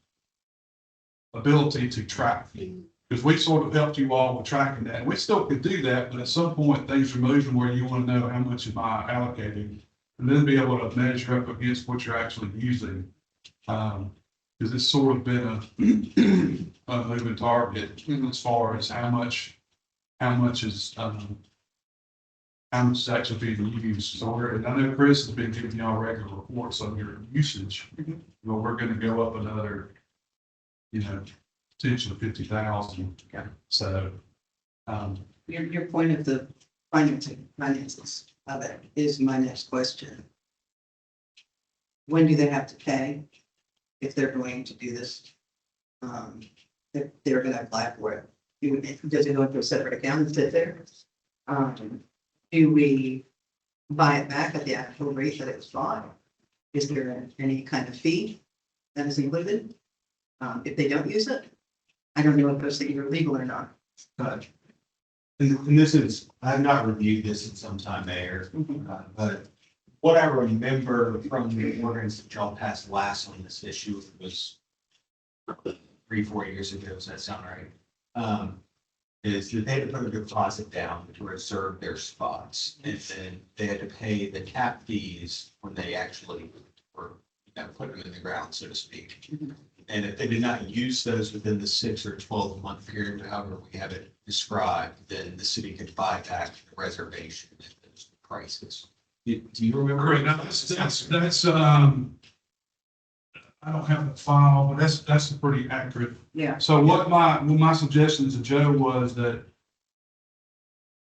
ability to track. Because we sort of helped you all with tracking that. And we still could do that, but at some point, things are moving where you want to know how much am I allocating, and then be able to measure up against what you're actually using. Because it's sort of been a moving target as far as how much is actually being used. So and I know Chris has been giving y'all regular reports on your usage. But we're gonna go up another, potentially 50,000. So, Your point of the finances of it is my next question. When do they have to pay if they're going to do this? If they're gonna apply for it, does it go into a separate account and sit there? Do we buy it back at the actual rate that it was bought? Is there any kind of fee that is included? If they don't use it? I don't know if those things are legal or not. But, and this is, I've not reviewed this in some time, Mayor, but what I remember from the ordinance that y'all passed last on this issue was 3-4 years ago, does that sound right? Is that they had to put a deposit down to reserve their spots, and then they had to pay the tap fees when they actually were, put them in the ground, so to speak. And if they did not use those within the 6 or 12 month period, however we have it described, then the city could buy back the reservation at those prices. Do you remember? great, now that's, I don't have the file, but that's a pretty accurate. Yeah. So what my suggestion to Joe was that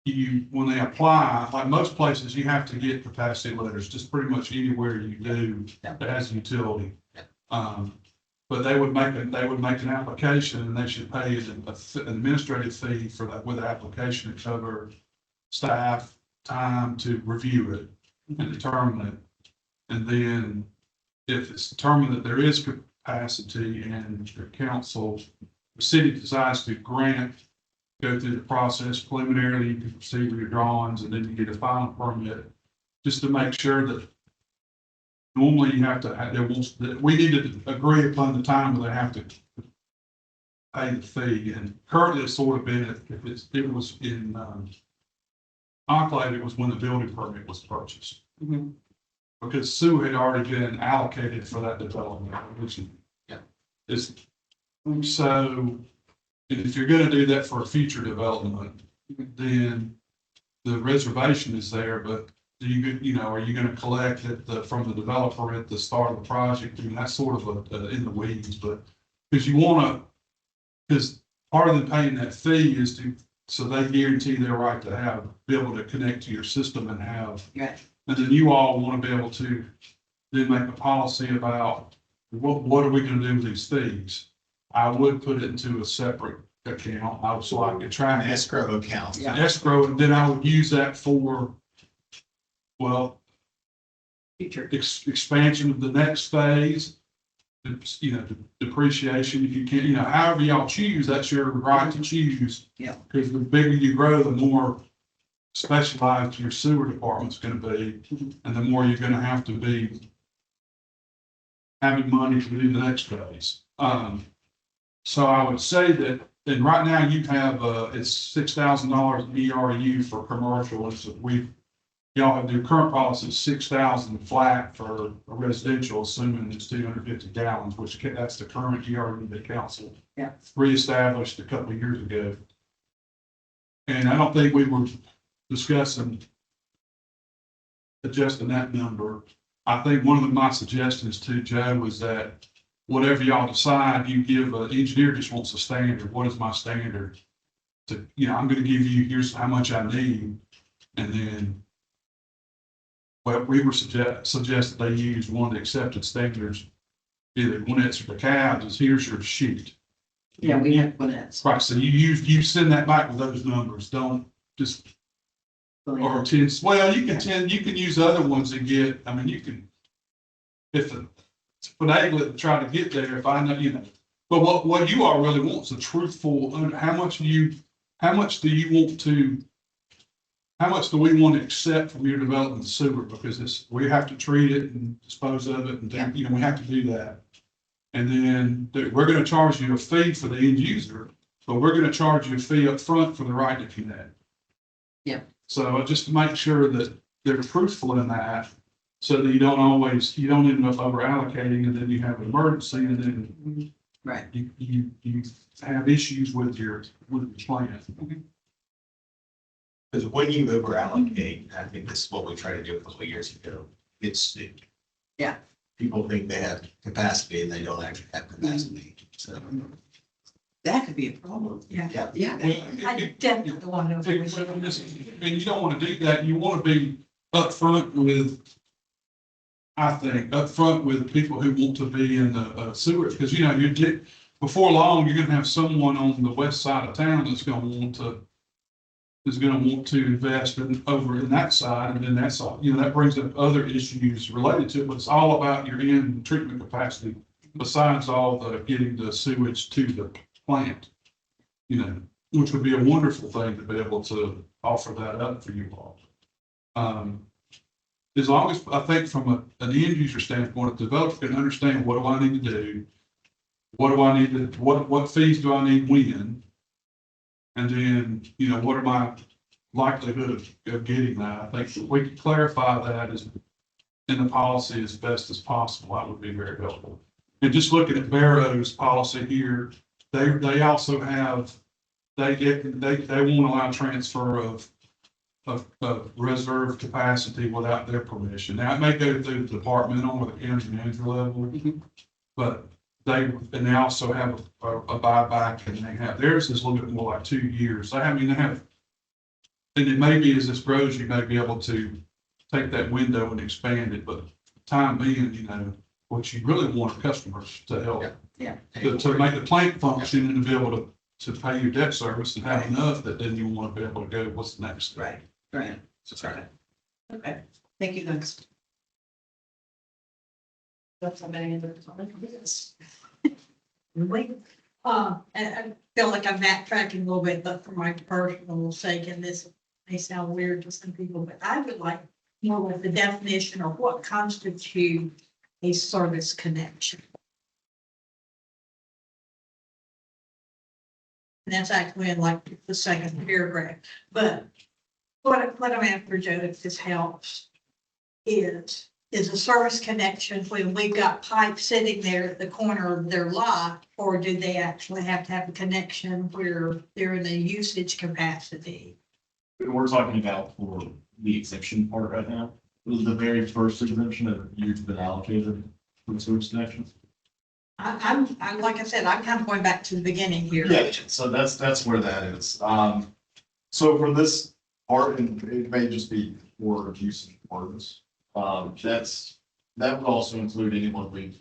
when they apply, like most places, you have to get capacity letters, just pretty much anywhere you do that has a utility. But they would make an application, and they should pay an administrative fee for that with the application to cover staff time to review it and determine it. And then if it's determined that there is capacity and the council, the city decides to grant, go through the process preliminarily, you can proceed with your drawings, and then you get a final permit, just to make sure that normally you have to, we need to agree upon the time where they have to pay the fee. And currently it's sort of been, it was in Enclave, it was when the building permit was purchased. Because sewer had already been allocated for that development, which is, so if you're gonna do that for a future development, then the reservation is there, but are you gonna collect it from the developer at the start of the project? I mean, that's sort of in the weeds, but because part of them paying that fee is so they guarantee their right to be able to connect to your system and have. Yeah. And then you all want to be able to then make a policy about what are we going to do with these fees? I would put it into a separate account. So I could track An escrow account. Yeah. escrow, and then I would use that for, Future. expansion of the next phase. Depreciation, if you can, however y'all choose, that's your right to choose. Yeah. Because the bigger you grow, the more specialized your sewer department's gonna be, and the more you're gonna have to be having money to do the next phase. So I would say that, and right now you have, it's $6,000 ERU for commercial, and so y'all have their current policy is 6,000 flat for a residential, assuming it's 250 gallons, which that's the current ERU that council reestablished a couple of years ago. And I don't think we were discussing adjusting that number. I think one of my suggestions to Joe was that whatever y'all decide, you give an engineer just wants a standard. What is my standard? I'm going to give you, here's how much I need. And then we were suggested they use one of the accepted standards, either Gwinnett or DeKalb, is here's your sheet. Yeah, we have Gwinnett's. Right, so you send that back with those numbers. Don't just, or 10, well, you can use other ones and get, I mean, you can, if finagle it and try to get there if I know, you know. But what you all really want is a truthful, how much do you want to, how much do we want to accept from your development sewer? Because we have to treat it and dispose of it and, do- you know, we have to do that. And then we're gonna charge you a fee for the end user, but we're gonna charge you a fee up front for the right to connect. Yeah. So just to make sure that they're truthful in that, so that you don't end up over allocating and then you have an emergency and then Right. you have issues with your plan. Because when you over allocate, I think this is what we tried to do a couple of years ago. Yeah. People think they have capacity and they don't actually have capacity, so. That could be a problem. Yeah. Yeah. I definitely want to. And you don't want to do that. You want to be upfront with, I think, upfront with people who want to be in the sewers, because, you know, before long, you're gonna have someone on the west side of town that's gonna want to invest over in that side, and then that side, you know, that brings up other issues related to it, but it's all about your end treatment capacity, besides all the getting the sewage to the plant, you know, which would be a wonderful thing to be able to offer that up for you all. As long as, I think from an end user standpoint, the developer can understand, what do I need to do? What do I need to, what fees do I need when? And then, you know, what are my likelihood of getting that? I think if we could clarify that as in the policy as best as possible, that would be very helpful. And just looking at Barrow's policy here, they also have, they won't allow transfer of reserve capacity without their permission. Now, it may go through the departmental or the county manager level, but they also have a buyback, and they have, theirs is a little bit more like 2 years. They have, and it may be as this grows, you may be able to take that window and expand it, but for the time being, you know, what you really want are customers to help. Yeah. To make the plant function and to be able to pay your debt service and have enough that then you want to be able to go, what's the next step? Right. That's right. Okay, thank you, guys. That's somebody in the comments. Wait, and I feel like I'm backtracking a little bit, but for my personal sake, and this may sound weird to some people, but I would like more with the definition of what constitutes a service connection. And that's actually in like the second paragraph, but what I'm after, Joe, if this helps, is a service connection when we've got pipes sitting there at the corner of their lot, or do they actually have to have a connection where they're in the usage capacity? We're talking about for the exemption part right now. It was the very first exemption that you've been allocated for the sewage connections. I'm like I said, I'm kind of going back to the beginning here. Yeah, so that's where that is. So for this part, and it may just be for usage orders. That would also include anyone we've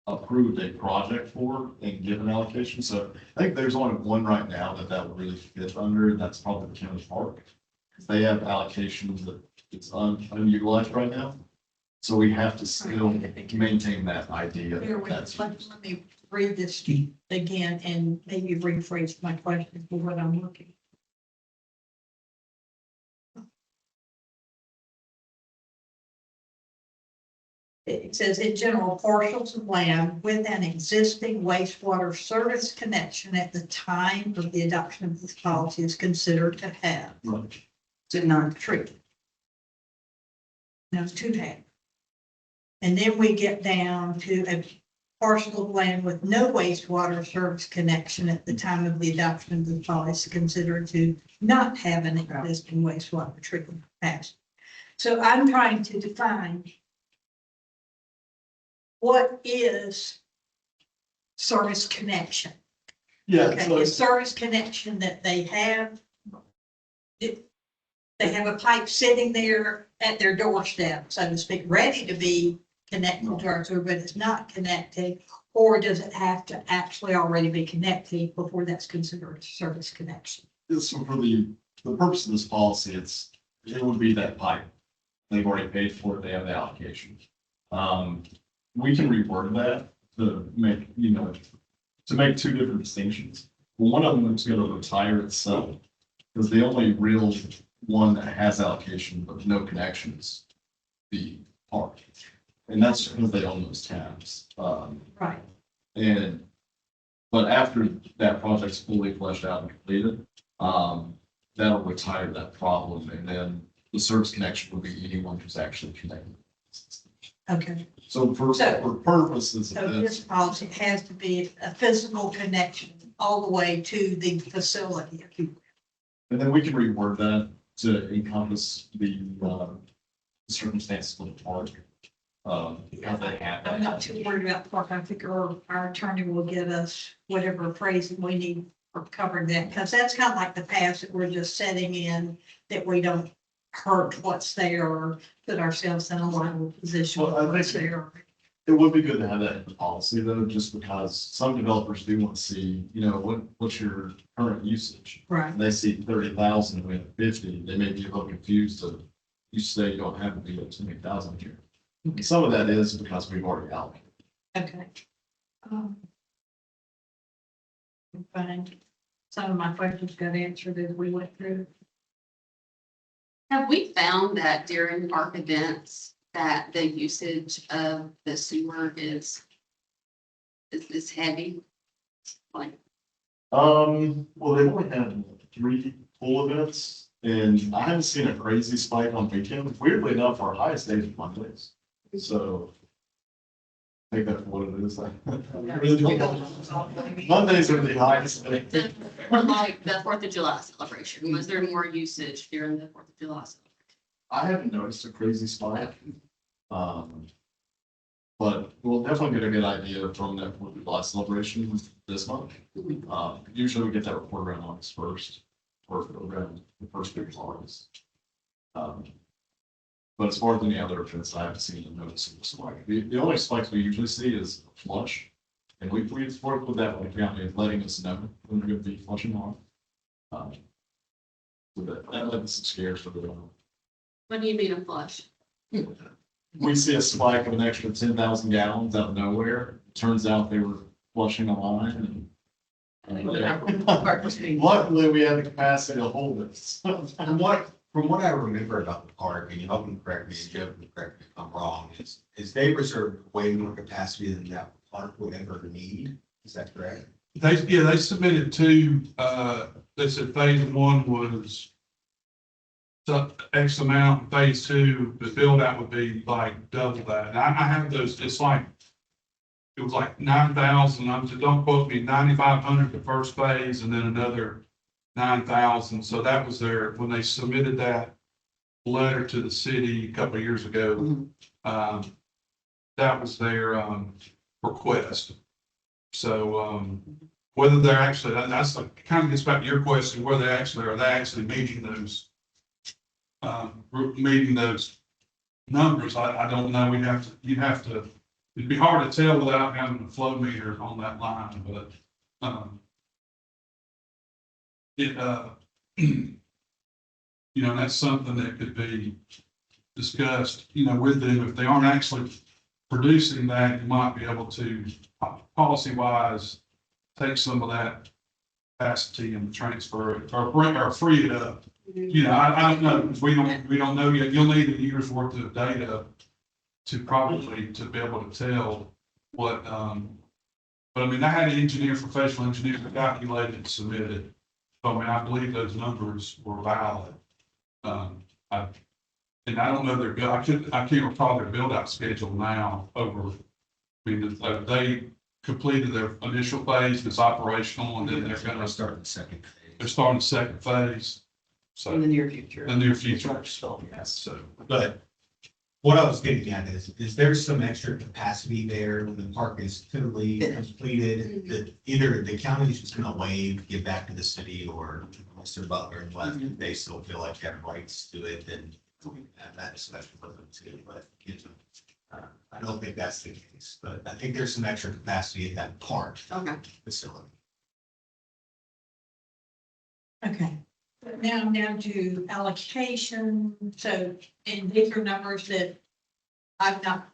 approved a project for and given allocation. So I think there's only one right now that would really fit under, and that's probably the county park. They have allocations that it's unutilized right now. So we have to still maintain that idea. Bear with us. Let me read this again and maybe rephrase my question for what I'm looking. It says in general, parcels of land with an existing wastewater service connection at the time of the adoption of this policy is considered to have. Right. To not treat. Now, to have. And then we get down to a parcel of land with no wastewater service connection at the time of the adoption of the policy considered to not have an existing wastewater treatment capacity. So I'm trying to define what is service connection. Yeah. Okay, So a service connection that they have. They have a pipe sitting there at their doorstep, so to speak, ready to be connected to our sewer, but it's not connected. Or does it have to actually already be connected before that's considered a service connection? so for the purpose of this policy, it would be that pipe. They've already paid for it. They have the allocation. we can reword that to make, to make two different distinctions. Well, one of them is gonna retire itself, because the only real one that has allocation but no connections, the park. And that's because they own those tabs. Right. And, but after that project's fully fleshed out and completed, that'll retire that problem, and then the service connection will be anyone who's actually connected. Okay. So for purposes So of this this, policy has to be a physical connection all the way to the facility. and then we can reword that to encompass the circumstances of the park. How they have I'm not that. too worried about the park. I think our attorney will get us whatever phrasing we need for covering that, because that's kind of like the past that we're just setting in, that we don't hurt what's there or put ourselves in a liable position with Well, I what's think- there. It would be good to have that in the policy though, just because some developers do want to see, what's your current usage? Right. And they see 30,000, we have 50, they may be a little confused of, you say you don't have to be at 20,000 here. And some of that is because we've already allocated. Okay. Fine. Some of my questions got answered as we went through. Have we found that during park events that the usage of the sewer is heavy? Like, Well, they've only had 3 full events, and I haven't seen a crazy spike on weekends. Weirdly enough, our highest days are Mondays. So take that for what it is. I really don't know. Mondays are the highest. day. for like the 4th of July celebration, was there more usage during the 4th of July celebration? I haven't noticed a crazy spike. But we'll definitely get a good idea from that Fourth of July celebration this month. Usually we get that report around August 1st, or around the first week of August. But as far as any other events, I haven't seen a noticeable spike. The only spikes we usually see is a flush. And we've worked with that with the county, letting us know when we're gonna be flushing on. So that led to some scares for the. What do you mean a flush? We see a spike of an extra 10,000 gallons out of nowhere. Turns out they were flushing a line and. Luckily, we had the capacity to hold it. From what I remember about the park, and you help me correct me, and Joe can correct me if I'm wrong, is they reserve way more capacity than that park would ever need. Is that correct? They submitted 2, they said phase 1 was X amount, phase 2, the build out would be like double that. And I have those, it was like 9,000, don't quote me, 9,500 the first phase and then another 9,000. So that was when they submitted that letter to the city a couple of years ago. That was their request. So whether they're actually, that's like, kind of gets back to your question, whether are they actually meeting those numbers? I don't know. It'd be hard to tell without having a flow meter on that line, but that's something that could be discussed, with them. If they aren't actually producing that, you might be able to, policy wise, take some of that capacity and transfer it or free it up. I don't know, because we don't know yet. You'll need a year's worth of data to be able to tell what, but I mean, I had an engineer, professional engineer that calculated and submitted. So I believe those numbers were valid. And I don't know their bill, I can't recall their build out schedule now they completed their initial phase, it's operational, and then they're gonna Start the second phase. they're starting the second phase. So In the near future. in the near future. Yes. So But what I was getting at is there some extra capacity there when the park is totally completed? That either the county's just gonna waive, give back to the city, or Mr. Butler and let they still feel like they have rights to it, then have that discussion with them too, but I don't think that's the case, but I think there's some extra capacity at that park Okay. facility. Okay. Now to allocation. So, and these are numbers that I've not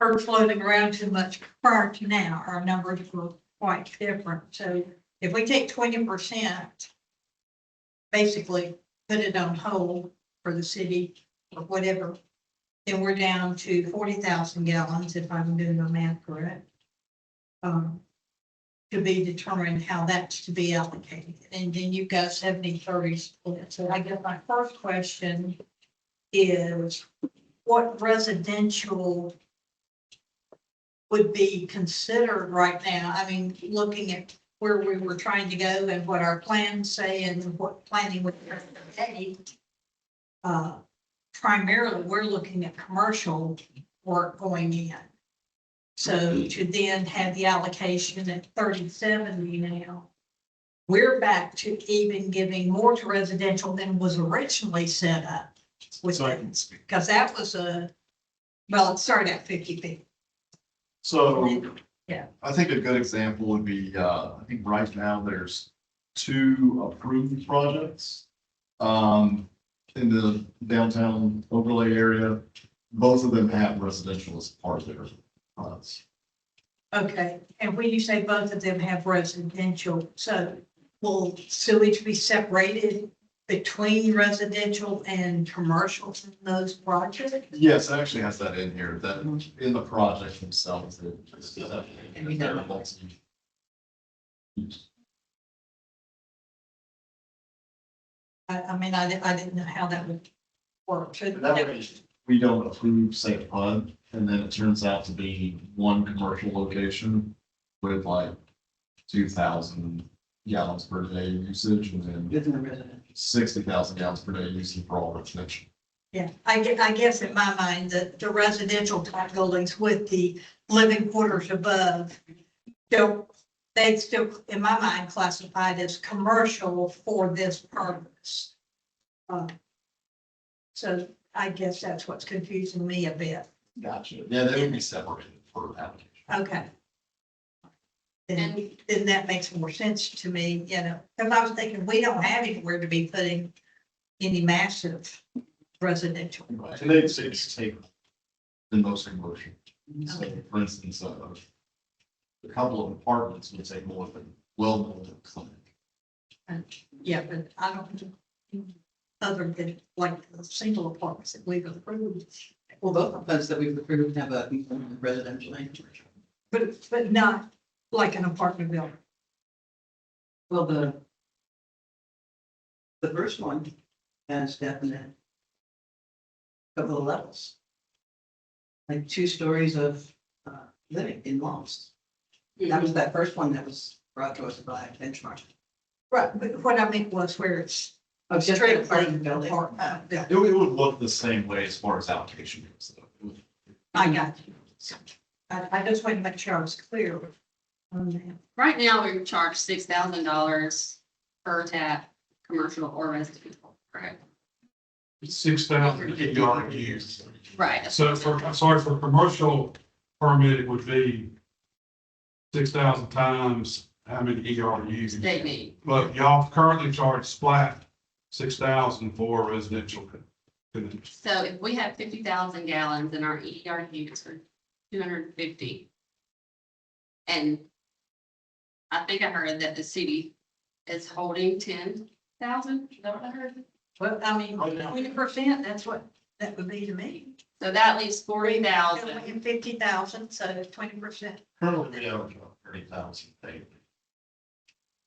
heard floating around too much prior to now. Our numbers were quite different. So if we take 20%, basically put it on hold for the city or whatever, then we're down to 40,000 gallons, if I'm doing the math correct. To be determined how that's to be allocated. And then you've got 70-30 split. So I guess my first question is, what residential would be considered right now? I mean, looking at where we were trying to go and what our plans say and what planning would be. Primarily, we're looking at commercial work going in. So to then have the allocation at 30/70 now, we're back to even giving more to residential than was originally set up. With So I that, can speak. because that was it started at 50/50. So. Yeah. I think a good example would be, I think right now there's 2 approved projects. In the downtown overlay area, both of them have residential as part of their plans. Okay, and when you say both of them have residential, so will sewage be separated between residential and commercial in those projects? Yes, it actually has that in here, that in the project themselves, they're multi. I mean, I didn't know how that would work. So That way, we don't approve, say, a PUD, and then it turns out to be one commercial location with like 2,000 gallons per day usage, and then Within the residential. 60,000 gallons per day usage for all residential. Yeah, I guess in my mind, the residential type buildings with the living quarters above they still, in my mind, classified as commercial for this purpose. So I guess that's what's confusing me a bit. Gotcha. Yeah, they would be separated for application. Okay. Then that makes more sense to me, because I was thinking, we don't have anywhere to be putting any massive residential. Right, and they'd say take the most commercial. So for instance, a couple of apartments would take more than more than a clinic. Yeah, but I don't, other than like the single apartments that we've approved. Well, both of those that we've approved have a residential and commercial. But not like an apartment building. Well, the first one has definite couple of levels. Like 2 stories of living in lots. That was that first one that was brought to us by Benchmark. Right, but what I meant was where it's Oh, just straight an apartment building. apartment building. It would look the same way as far as allocation goes, though. I got you. I just wanted to make sure I was clear on that. Right now, we charge $6,000 per tap, commercial or residential, correct? 6,000 ERUs. Right. So for commercial permit, it would be 6,000 times how many ERUs? State need. But y'all currently charge splat 6,000 for residential. So if we have 50,000 gallons and our ERUs are 250. And I think I heard that the city is holding 10,000, is that what I heard? Well, I mean, 20%, that's what that would be to me. So that leaves 40,000. 50,000, so 20%. Currently, we have 30,000 daily.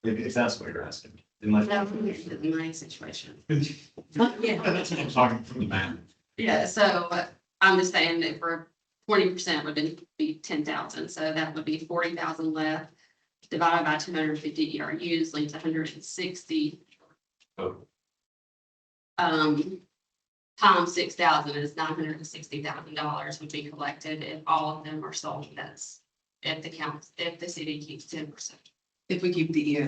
If that's what you're asking. Unless. That would be my situation. Yeah. That's what I'm talking from the map. Yeah, so I'm just saying that for 20% would be 10,000, so that would be 40,000 left. Divided by 250 ERUs leaves 160. Times 6,000 is $960,000 would be collected if all of them are sold. That's if the city keeps 10%. If we keep the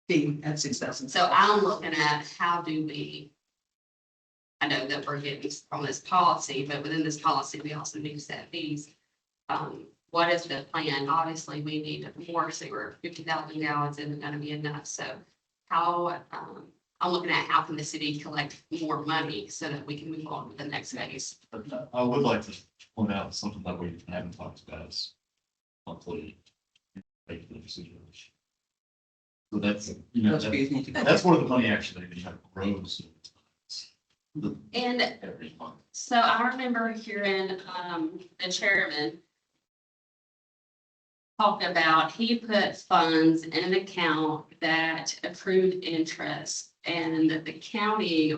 fee at 6,000. So I'm looking at how do we, I know that we're getting on this policy, but within this policy, we also need to set fees. What is the plan? Obviously, we need more sewer. 50,000 gallons isn't going to be enough. So how I'm looking at how can the city collect more money so that we can move on to the next phase. But I would like to point out something that we haven't talked about is monthly making decisions. So that's, you know, Excuse me. that's where the money actually grows. And Every month. so I remember hearing, the chairman talk about, he put funds in an account that accrued interest and that the county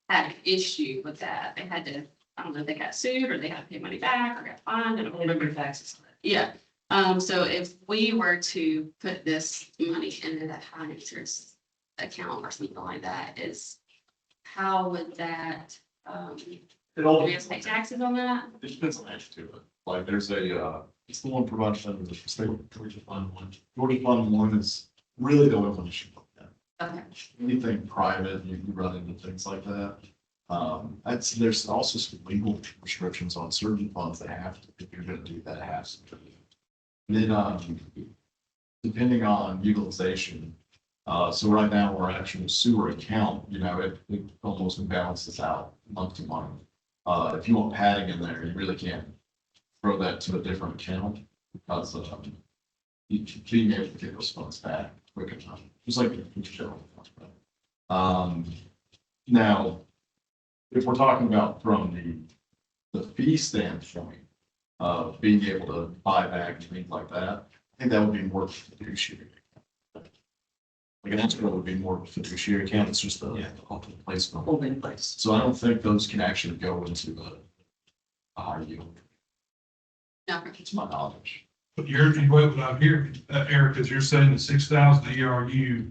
had an issue with that. They had to, I don't know if they got sued or they had to pay money back or got fined. I don't remember taxes. Yeah. So if we were to put this money into that high interest account or something like that, how would that, It all, do we have to pay taxes on that? it depends on the age to it. Like there's it's the one provided under the state Georgia Fund one. Georgia Fund one is really the only one you should look at. Okay. Anything private, you can run into things like that. There's also some legal restrictions on certain funds that have to, if you're gonna do that, it has to. And then, depending on utilization, so right now, our actual sewer account, you know, it almost balances out month to month. If you want padding in there, you really can't throw that to a different account because you being able to get those funds back quick enough, just like the general fund. Now, if we're talking about from the fee standpoint of being able to buy back and things like that, I think that would be more of a fiduciary. Like an escrow would be more of a fiduciary account. It's just a placement. Holding place. So I don't think those can actually go into a high yield. No. It's my knowledge. But what I'm hearing, Eric, is you're saying the 6,000 ERU,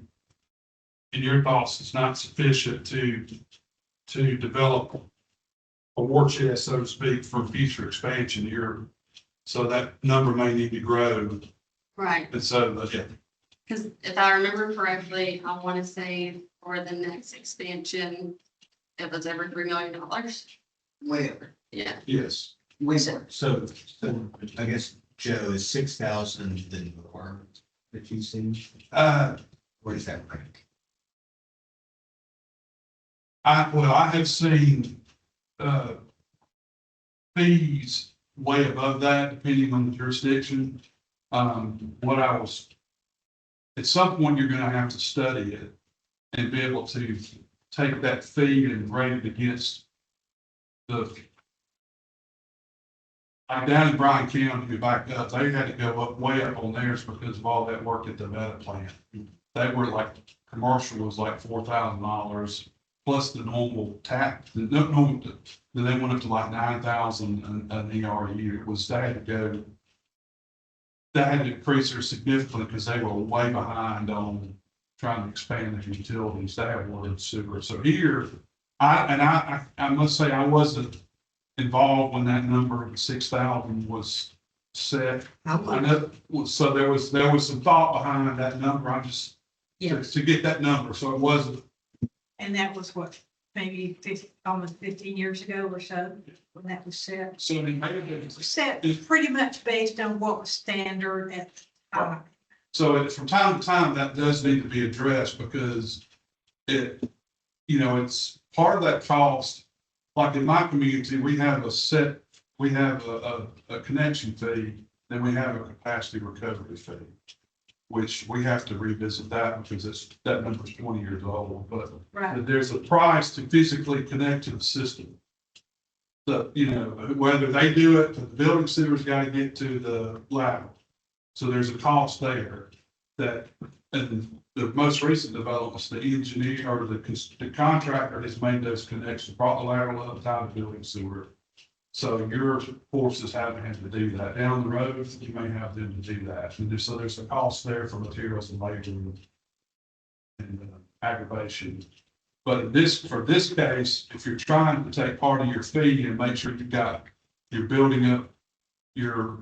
in your thoughts, is not sufficient to develop a war chest, so to speak, for future expansion here. So that number may need to grow. Right. And so, Because if I remember correctly, I want to say for the next expansion, it was over $3 million. Way over, Yeah. yes. way over. So I guess, Joe, is 6,000 the requirement that you've seen? Where does that rank? I have seen, fees way above that, depending on the jurisdiction. At some point, you're gonna have to study it and be able to take that fee and rate it against like down in Bryan County, you back up, they had to go up way up on theirs because of all that work at the meta plant. They were like, commercial was like $4,000 plus the normal tax, then they went up to like 9,000 an ERU. It was, they had to increase their significantly because they were way behind on trying to expand their utilities. They have water and sewer. So here, I must say I wasn't involved when that number of 6,000 was set. I know, so there was some thought behind that number. I just, to get that number. So it wasn't. And that was what, maybe almost 15 years ago or so, when that was set. So it may have been. Set pretty much based on what was standard at the time. So from time to time, that does need to be addressed because it's part of that cost. Like in my community, we have a connection fee, then we have a capacity recovery fee, which we have to revisit that because that number is 20 years old, but Right. there's a price to physically connect to the system. So, whether they do it, the building sewer's got to get to the lateral. So there's a cost there and the most recent developments, the engineer or the contractor has made those connections, brought the lateral up, tied the building sewer. So your forces haven't had to do that. Down the road, you may have them to do that. And so there's a cost there for materials and labor and aggravation. But for this case, if you're trying to take part of your fee and make sure you're building up your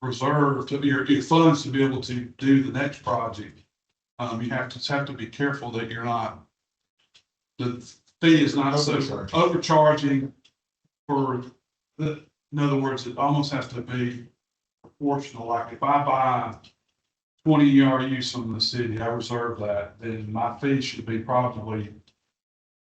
reserve, your funds to be able to do the next project, you have to be careful that the fee is not so overcharging in other words, it almost has to be proportional. Like if I buy 20 ERUs from the city, I reserve that, then my fee should be probably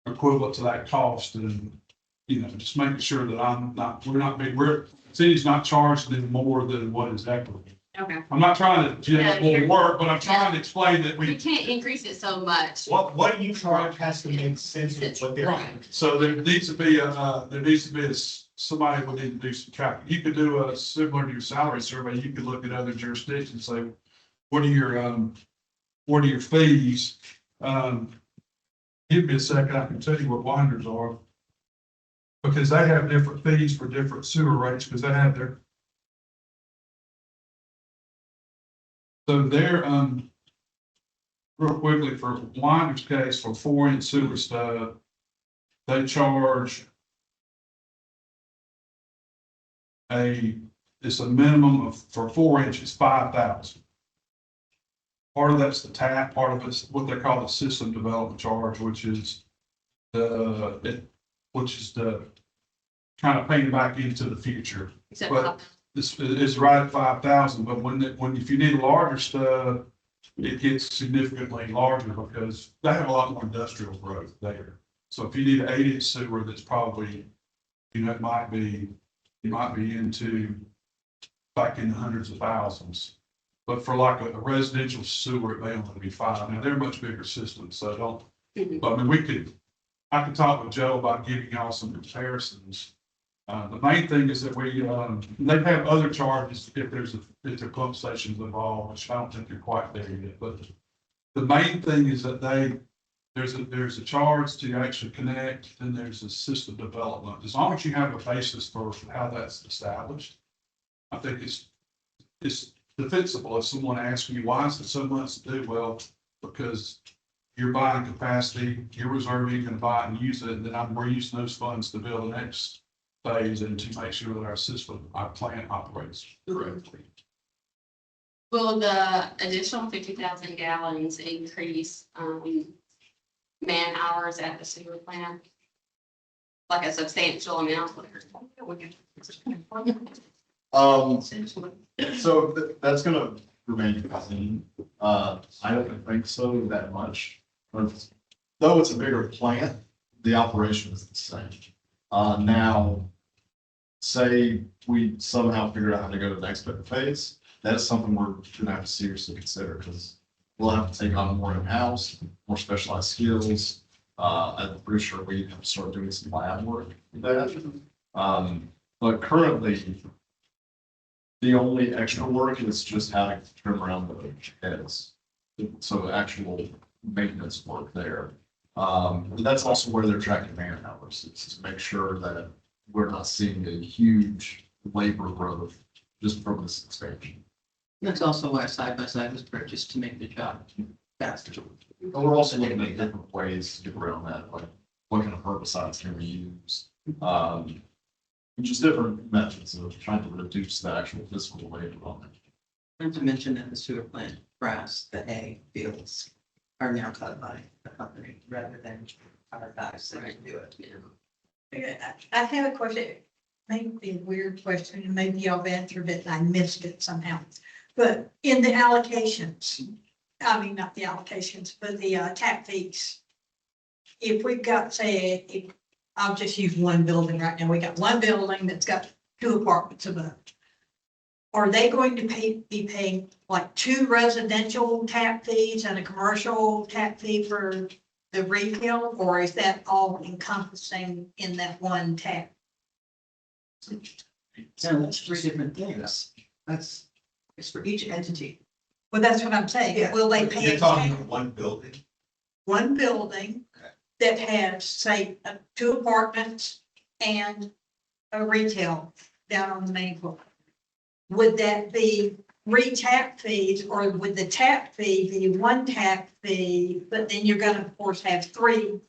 equivalent to that cost and, you know, just making sure that city's not charging them more than what is equitable. Okay. I'm not trying to generate Yeah, more work, but I'm trying to explain that We we, can't increase it so much. What you charge has to make sense with what they're. Right. so there needs to be somebody would need to do some calc. You could do a similar to your salary survey. You could look at other jurisdictions, say, what are your fees? Give me a second, I can tell you what Winders are. Because they have different fees for different sewer rates, because they have their. So they're, real quickly, for Winders case, for 4-inch sewer stuff, they charge it's a minimum of, for 4 inches, 5,000. Part of that's the tap, part of it's what they call the system development charge, which is the kind of paying back into the future. Except But this is right at 5,000, but if you need larger stuff, it gets significantly larger because they have a lot more industrial growth there. So if you need an 8-inch sewer, that's probably, you know, it might be into back in the hundreds of thousands. But for like a residential sewer, it may only be 5. Now, they're much bigger systems, so don't, but I mean, I could talk with Joe about giving y'all some comparisons. The main thing is that they have other charges if if the pump stations involved, which I don't think they're quite there yet, but the main thing is that there's a charge to actually connect, and there's a system development. As long as you have a basis for how that's established, I think it's defensible if someone asks you, why is it so much to do? Well, because you're buying capacity, you're reserving, you're gonna buy it and use it, and then we're using those funds to build the next phase and to make sure that our plant operates correctly. Will the additional 50,000 gallons increase, man hours at the sewer plant? Like a substantial amount? So that's gonna remain constant. I don't think so that much. But though it's a bigger plant, the operation is the same. Now, say we somehow figure out how to go to the next phase, that's something we're gonna have to seriously consider because we'll have to take on more in-house, more specialized skills. I'm pretty sure we have to start doing some lab work with that. But currently, the only extra work is just how to turn around the heads. So actual maintenance work there. That's also where they're tracking man hours, is to make sure that we're not seeing a huge labor growth just from this expansion. That's also why side-by-side was purchased to make the job faster. And we're also looking at different ways to get around that, like what kind of herbicides can we use? Just different methods of trying to reduce the actual physical labor on it. Not to mention that the sewer plant brass, the A fields are now cut by the company rather than our guys that do it. I have a question, maybe a weird question, and maybe y'all have answered it and I missed it somehow. But in the allocations, I mean, not the allocations, but the tap fees. If we've got, say, I'll just use one building right now. We got one building that's got 2 apartments above. Are they going to be paying like 2 residential tap fees and a commercial tap fee for the retail, or is that all encompassing in that one tap? No, that's 3 different things. It's for each entity. Well, that's what I'm saying. Yeah. Will they pay You're talking about one building. one building that has, say, 2 apartments and a retail down on the main floor? Would that be 3 tap fees, or would the tap fee be 1 tap fee, but then you're gonna, of course, have 3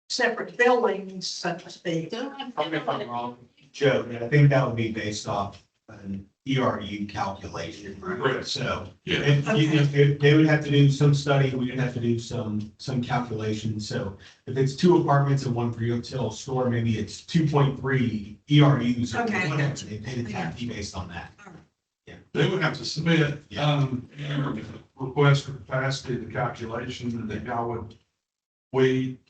separate buildings, so to speak? Correct me if I'm wrong, Joe, I think that would be based off an ERU calculation, right? Right. So Yeah. if they would have to do some study, we would have to do some calculations. So if it's 2 apartments and 1 retail store, maybe it's 2.3 ERUs. Or Okay. whatever. They pay the tap fee based on that. They would have to submit, their request for capacity, the calculation, and then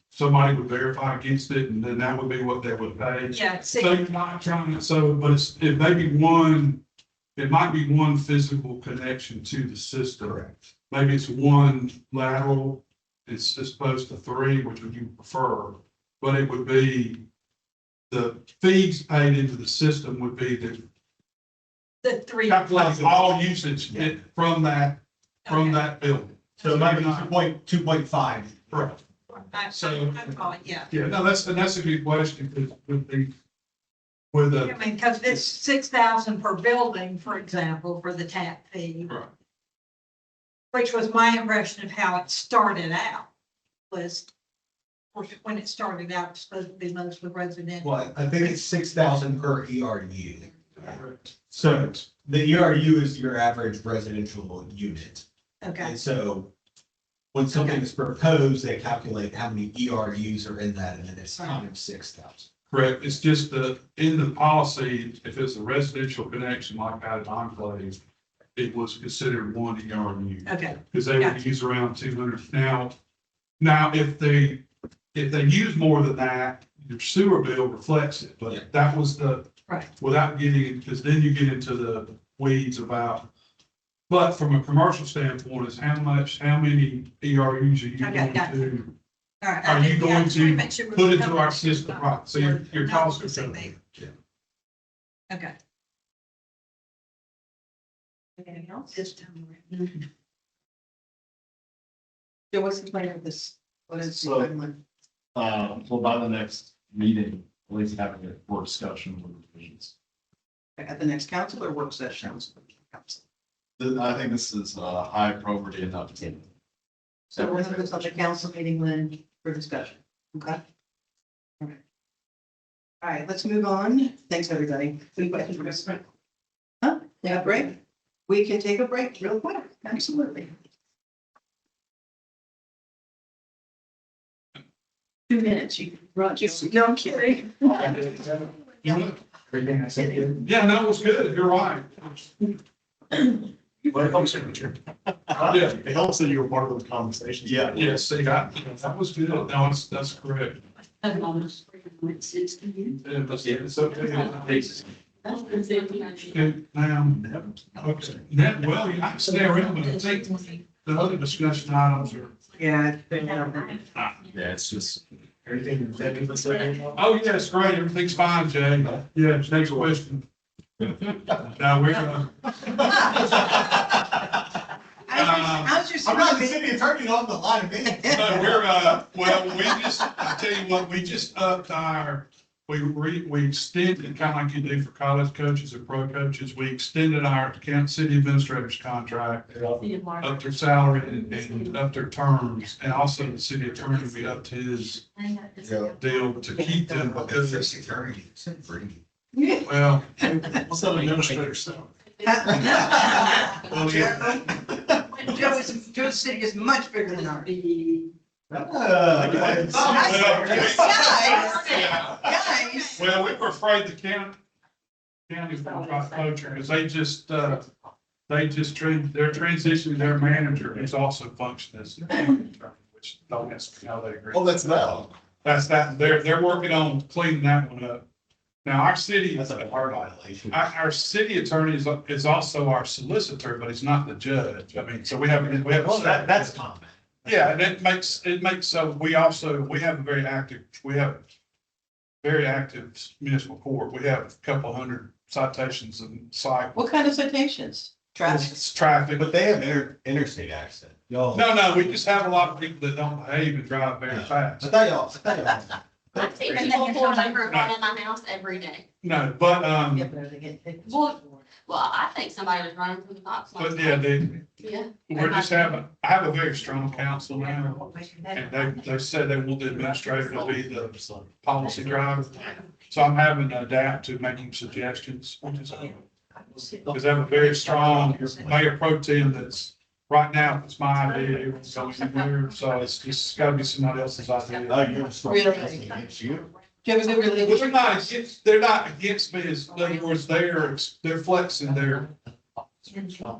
somebody would verify against it, and then that would be what they would pay. Yeah, So see, you're not trying to, but it might be one physical connection to the system. Correct. Maybe it's one lateral, it's as opposed to three, which would you prefer? But it would be, the fees paid into the system would be the three. calculate all usage from that building. So it might be 2.5. Correct. I call it, yeah. Yeah, no, that's a good question, because with I the, mean, because it's 6,000 per building, for example, for the tap fee, right. which was my impression of how it started out. Was, of course, when it started out, it's supposed to be mostly residential. Well, I think it's 6,000 per ERU. Correct. So the ERU is your average residential unit. Okay, And so when something is proposed, they calculate how many ERUs are in that, and then it's times 6,000. Correct, it's just in the policy, if it's a residential connection like that at Enclave, it was considered one ERU, okay, because they would Gotcha. use around 200. Now, if they use more than that, your sewer bill reflects it, Yeah. but that was right. without getting, because then you get into the weeds about, but from a commercial standpoint, is how many ERUs are you Okay, going gotcha. to All right. Are you Yeah, I going just wanna to make sure we're put into covering our it. system? Right, so your Not costs are missing covered. there. Yeah. Okay. Anything else? This time around. So what's the plan of this? What is the So- timeline? Well, by the next meeting, at least having a more discussion with the divisions. At the next council or work session? Council. I think this is high priority enough to. So we'll have this on the council meeting then for discussion, okay? All right. All right, let's move on. Thanks, everybody. Any questions for Mr. Frank? Huh? Yeah, break? We can take a break real quick, absolutely. 2 minutes, you brought your, no, I'm kidding. Yeah, no, it was good, you're right. Well, it helps you. Yeah. It helps that you were part of the conversation. Yeah. Yeah, see, that was good, no, that's correct. At the moment, it seems to you. Yeah, it's okay. Good, okay, well, I can stay around, but I think the other discussion items are. Yeah. Yeah, it's just. Everything that you say. Oh, yeah, it's great. Everything's fine, Jay. Yeah, next question. Now, we're gonna, How's your? I'm not the city attorney on the line of me. no, well, I tell you what, we just upped we extended, kind of like you do for college coaches and pro coaches, we extended our city administrator's contract up their salary and up their terms, and also the city attorney, we upped his deal to keep them because, attorney. well, What's that administrator say? well, yeah. Joe's city is much bigger than ours. Yeah. Guys. Well, we were afraid the county's gonna try to poach her, because they're transitioning their manager, who's also functioning as the county attorney, which don't ask me how they agree. Oh, that's that. That's that, they're working on cleaning that one up. Now, our city, That's a hard violation. our city attorney is also our solicitor, but he's not the judge. I mean, so we have. Well, that's common. Yeah, and it makes, so we have very active municipal court. We have a couple hundred citations and cycle. What kind of citations? Traffic? It's traffic. But they have interstate access. Y'all. No, we just have a lot of people that don't behave and drive very fast. I thought y'all. I see people pull over in front of my house every day. No, but, Yeah, but they get- Well, I think somebody was running from the cops. last yeah, night. Yeah. I have a very strong council now. And they said they want the administrator to be the policy driver. So I'm having to adapt to making suggestions, which is, because I have a very strong mayor pro tem that's, right now, it's my idea, it won't go anywhere, so it's just gotta be somebody else's idea. Oh, you're strong. Really? Against you. Do you have a good Well, relationship? they're not against me, in other words, they're flexing their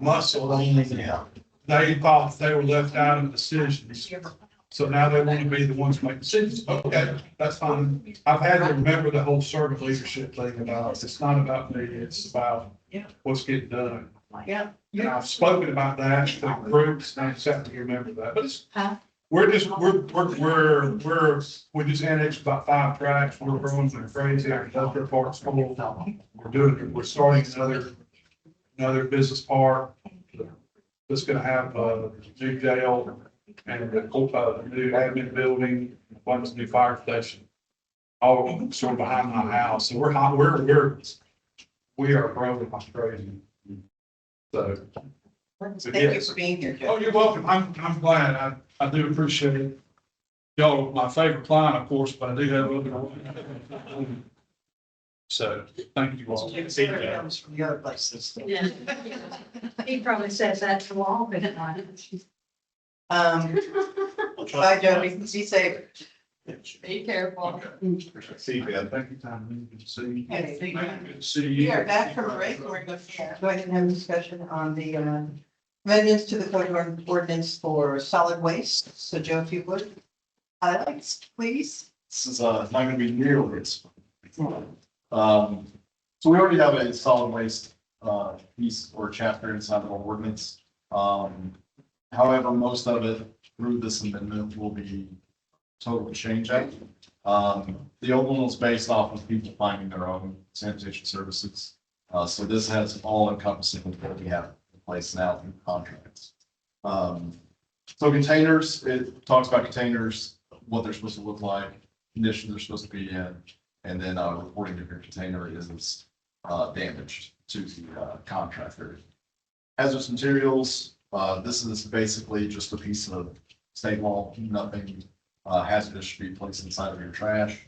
muscle on them. They thought they were left out of decisions. So now they want to be the ones to make decisions. Okay, that's fine. I've had to remember the whole servant leadership thing about, it's not about me, it's about what's getting done. Yeah. And I've spoken about that to groups, and I just have to remember that. But it's, Huh? we just annexed about 5 tracks. We're growing like crazy. Our industrial park's full. We're starting another business park. That's gonna have a new jail and a new admin building, one new fire station. All sort of behind my house. So we are growing like crazy. So. Thank you for being here, Joe. Oh, you're welcome. I'm glad. I do appreciate it. Y'all, are my favorite client, of course, but I do have other. So, thank you all. Comes from the other places. Yeah. He probably says that to all, but not. Bye, Jody. Be safe. Be careful. See you, Ben. Thank you, Tom. Good to see you. Okay, thank you. Good to see We you. are back from break. We're going to go ahead and have a discussion on the amendments to the code ordinance for solid waste. So Joe, if you would, highlights, please. This is not gonna be nearly as. So we already have a solid waste piece or chapter inside of our ordinance. However, most of it through this amendment will be total change out. The old one was based off of people finding their own sanitation services. So this has all encompassing what we have in place now through contracts. So containers, it talks about containers, what they're supposed to look like, conditions they're supposed to be in, and then reporting if your container is damaged to the contractor. Hazardous materials, this is basically just a piece of state law, nothing hazardous should be placed inside of your trash.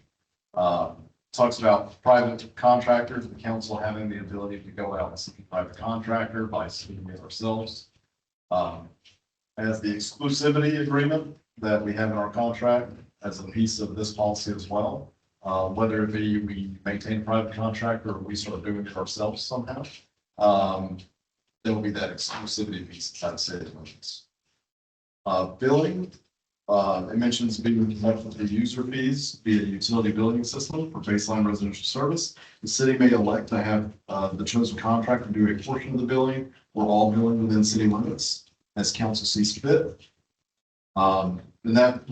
Talks about private contractors, the council having the ability to go out and seek a private contractor by seeking it ourselves. As the exclusivity agreement that we have in our contract as a piece of this policy as well. Whether it be we maintain a private contractor or we start doing it ourselves somehow. There will be that exclusivity piece inside of city limits. Billing, it mentions being conducted through user fees via utility billing system for baseline residential service. The city may elect to have the chosen contractor do a portion of the billing or all billing within city limits as council sees fit. And that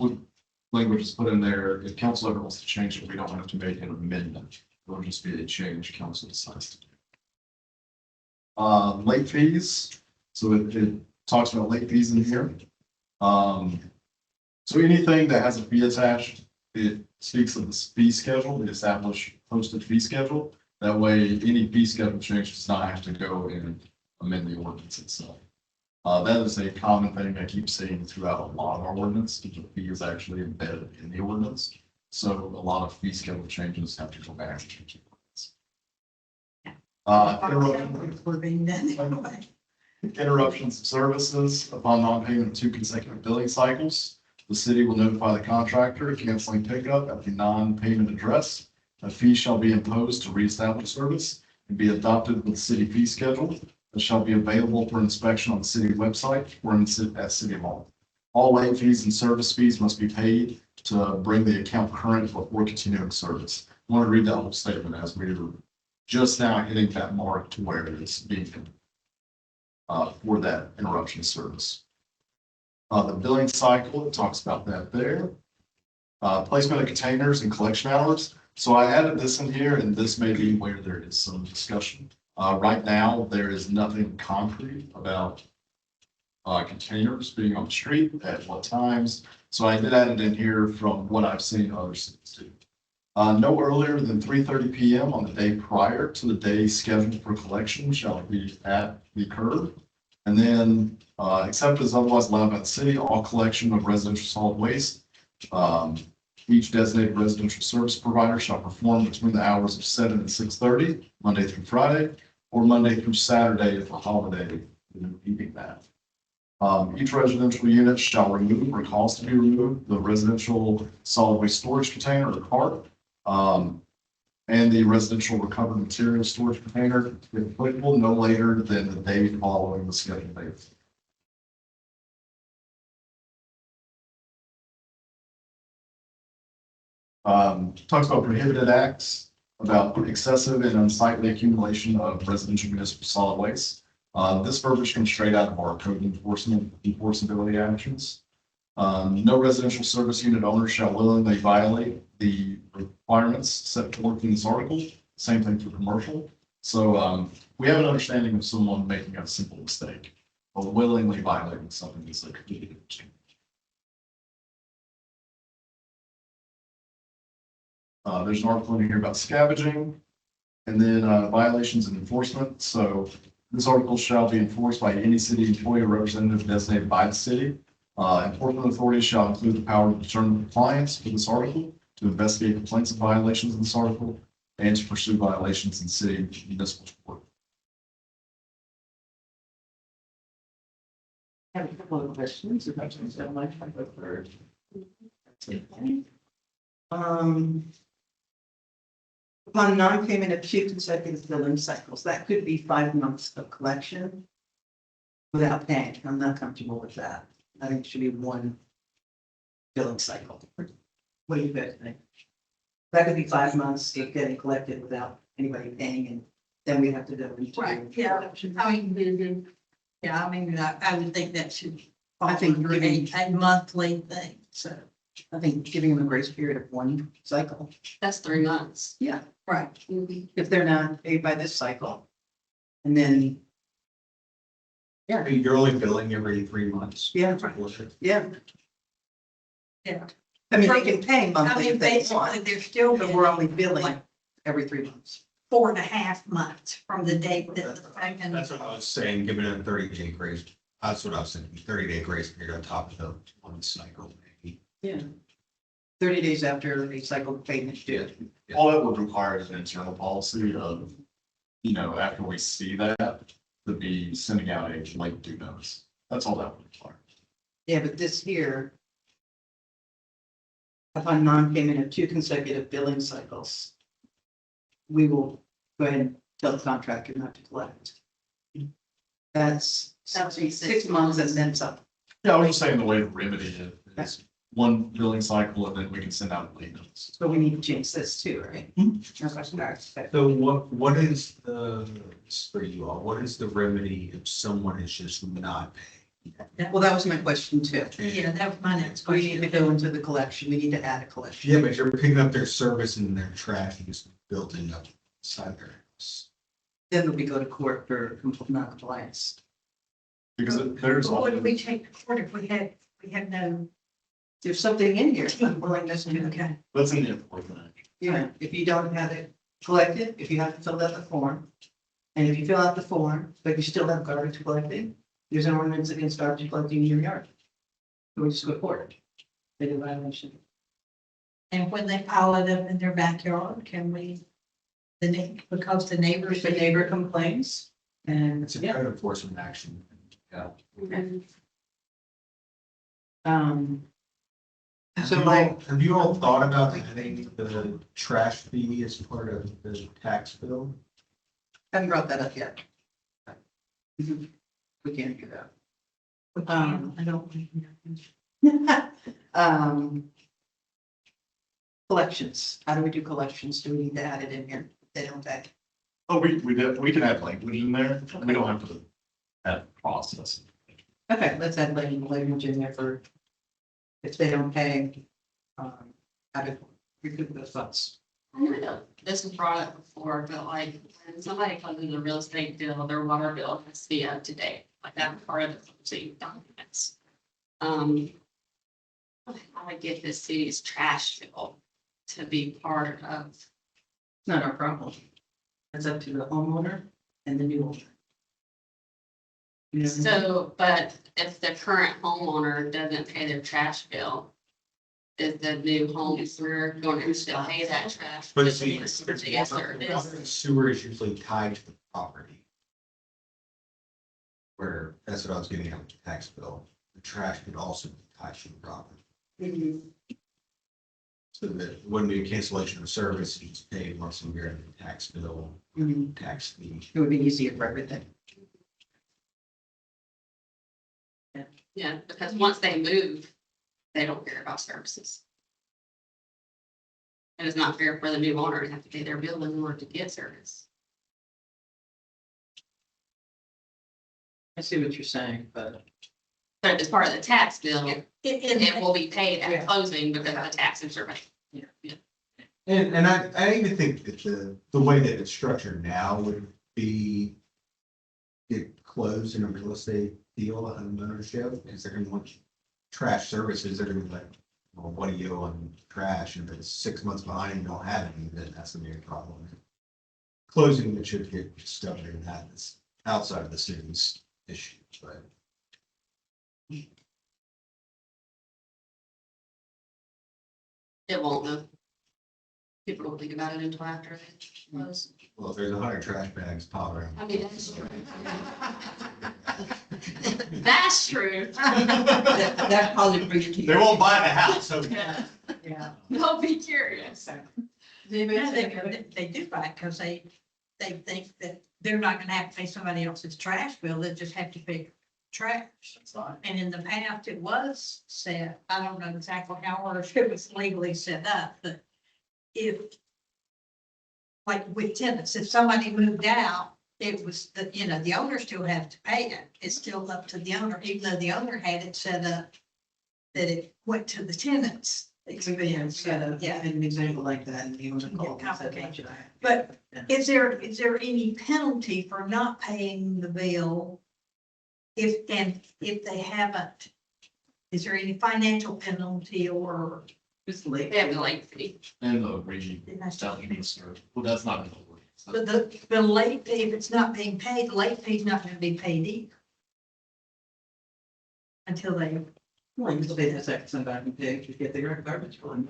language is put in there. If council ever wants to change it, we don't have to make an amendment. It'll just be a change council decides to do. Late fees. So it talks about late fees in here. So anything that has a fee attached, it speaks of the fee schedule, the established posted fee schedule. That way, any fee schedule change does not have to go and amend the ordinance itself. That is a common thing I keep seeing throughout a lot of our ordinance. The fee is actually embedded in the ordinance. So a lot of fee schedule changes have to go back to the ordinance. We're being done anyway. Interruptions of services upon non-payment of 2 consecutive billing cycles. The city will notify the contractor canceling pickup at the non-payment address. A fee shall be imposed to reestablish service and be adopted with the city fee schedule. It shall be available for inspection on the city website or at City Hall. All late fees and service fees must be paid to bring the account current before continuing service. I want to read that whole statement as we were just now hitting that mark to where it is being for that interruption service. The billing cycle, it talks about that there. Placement of containers and collection hours. So I added this in here, and this may be where there is some discussion. Right now, there is nothing concrete about containers being on the street at what times. So I did add it in here from what I've seen other cities do. No earlier than 3:30 p.m. on the day prior to the day scheduled for collection shall be at the curb. And then, except as otherwise allowed by the city, all collection of residential solid waste. Each designated residential service provider shall perform between the hours of 7 and 6:30, Monday through Friday, or Monday through Saturday if a holiday is impeding that. Each residential unit shall remove or cause to be removed the residential solid waste storage container or cart. and the residential recovered material storage container, if applicable, no later than the day following the scheduled date. Talks about prohibited acts, about excessive and unsightly accumulation of residential municipal solid waste. This verbiage comes straight out of our code enforceability actions. No residential service unit owner shall willingly violate the requirements set forth in this article. Same thing for commercial. So we have an understanding of someone making a simple mistake, but willingly violating something is like. There's an article in here about scavenging, and then violations and enforcement. So this article shall be enforced by any city employee or representative designated by the city. Enforcement authorities shall include the power to determine compliance with this article, to investigate complaints of violations in this article, and to pursue violations in city and municipal court. I have a couple of questions. If I can tell my type of bird. Upon non-payment of 2 consecutive billing cycles, that could be 5 months of collection without paying. I'm not comfortable with that. I think it should be 1 billing cycle. What do you guys think? That could be 5 months of getting collected without anybody paying, and then we have to go into. Right, yeah, I mean, yeah, I mean, I would think that should. I think fall under a monthly thing, so, I think giving them a grace period of 1 cycle. That's 3 months. Yeah. right. If they're not paid by this cycle. And then, You're only billing every 3 months. yeah, yeah. Yeah. I mean, they can pay I monthly mean, if they basically, want, they're still. but we're only getting billing like every 3 months. 4.5 months from the date that the payment. That's what I was saying, giving it a 30-day grace. That's what I was thinking, 30-day grace period on top of the 1 cycle, maybe. Yeah. 30 days after a cycle of payment due. All that would require is an internal policy of, after we see that, to be sending out a late due notice. That's all that would require. Yeah, but this here. Upon non-payment of 2 consecutive billing cycles. We will go ahead and tell the contractor not to collect. That's That would be 6 months and then some. Yeah, I was just saying the way to remedy it is 1 billing cycle, and then we can send out a late notice. So we need to change this too, right? Okay. So what is the, for you all, what is the remedy if someone is just not paying? Well, that was my question too. Yeah, that was my next We need to question. go into the collection. We need to add a collection. Yeah, but you're picking up their service and their trash is building up inside their house. Then we go to court for non-compliance. Because there's. What would we take to court if we had no, There's something in here, unwillingness to, okay, That's in the enforcement. yeah, if you don't have it collected, if you have to fill out the form. And if you fill out the form, but you still have garbage collecting, there's an ordinance against garbage collecting in your yard. So we just go to court. They do violation. and when they pile it up in their backyard, can we? Because the neighbors. If the neighbor complains, and It's a yeah, code enforcement action. Yeah. So like, Have you all thought about adding the trash fee as part of the tax bill? haven't brought that up yet. We can't do that. I don't. Collections, how do we do collections? Do we need to add it in here? They don't pay. Oh, we can add language in there. We don't have to add process. Okay, let's add language in there for if they don't pay, how to recoup those funds. I know this was brought up before, but like when somebody closes a real estate deal, their water bill has to be up to date, like that's part of the closing documents. I would get the city's trash bill to be part of, It's not our problem. It's up to the homeowner and the new owner. You know, so, but if the current homeowner doesn't pay their trash bill, is the new homeowner going to still pay that trash? But bill? see, Yes, sir, it is. water and sewer is usually tied to the property. Where, that's what I was getting at with the tax bill. The trash could also be tied to the property. So that it wouldn't be a cancellation of service, you just pay once a year the tax bill, tax fee. It would be easier for everything. Yeah, because once they move, they don't care about services. And it's not fair for the new owner to have to pay their bill in order to get service. I see what you're saying, but. But as part of the tax bill, it will be paid Yeah. at closing because of the taxes are paid. And I even think that the way that it's structured now would be get closed in a real estate deal on ownership, because they're gonna want trash services, they're gonna be like, well, what do you owe on trash? And if it's 6 months behind, and you don't have any, then that's gonna be a problem. Closing it should get stuff in that, it's outside of the city's issue, but. It won't though. People don't think about it until after it close. Well, if there's 100 trash bags piled around. I mean, that's true. That's true. That probably brings it to They you. won't buy the house, so. Yeah. They'll be curious. They do fight because they think that they're not gonna have to pay somebody else's trash bill, they just have to pay trash. And in the past, it was set, I don't know exactly how or if it was legally set up, but if, like with tenants, if somebody moved out, it was the, the owner still had to pay it. It's still up to the owner, even though the owner had it set up that it went to the tenants. expense. Yeah. An example like that, and he was called. Yeah, complicated. But is there any penalty for not paying the bill? If they haven't, is there any financial penalty or? Just late. They have the late fee. And the well, that's not. But the late fee, if it's not being paid, the late fee's not gonna be paid either. Until they, Well, you still pay that second send back and pay to get the garbage one.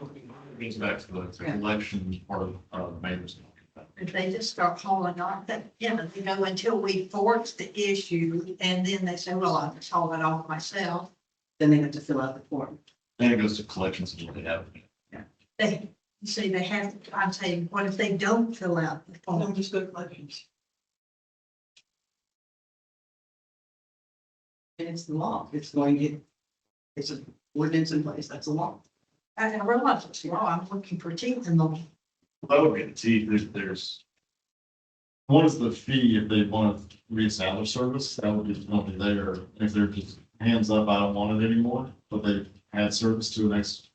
Goes back to the collection part of maintenance. if they just start hauling off that, until we force the issue, and then they say, well, I'll just haul it off myself. Then they have to fill out the form. Then it goes to collections and what they have. They, you say they have, I'm saying, what if they don't fill out the Don't form? just go to collections. And it's the law, it's going to, it's an ordinance in place, that's the law. I realize it's law, I'm looking for teeth in them. That would be the teeth, there's. One is the fee if they want to reestablish service, that would be the penalty there. If they're just hands up, I don't want it anymore, but they've had service to the next,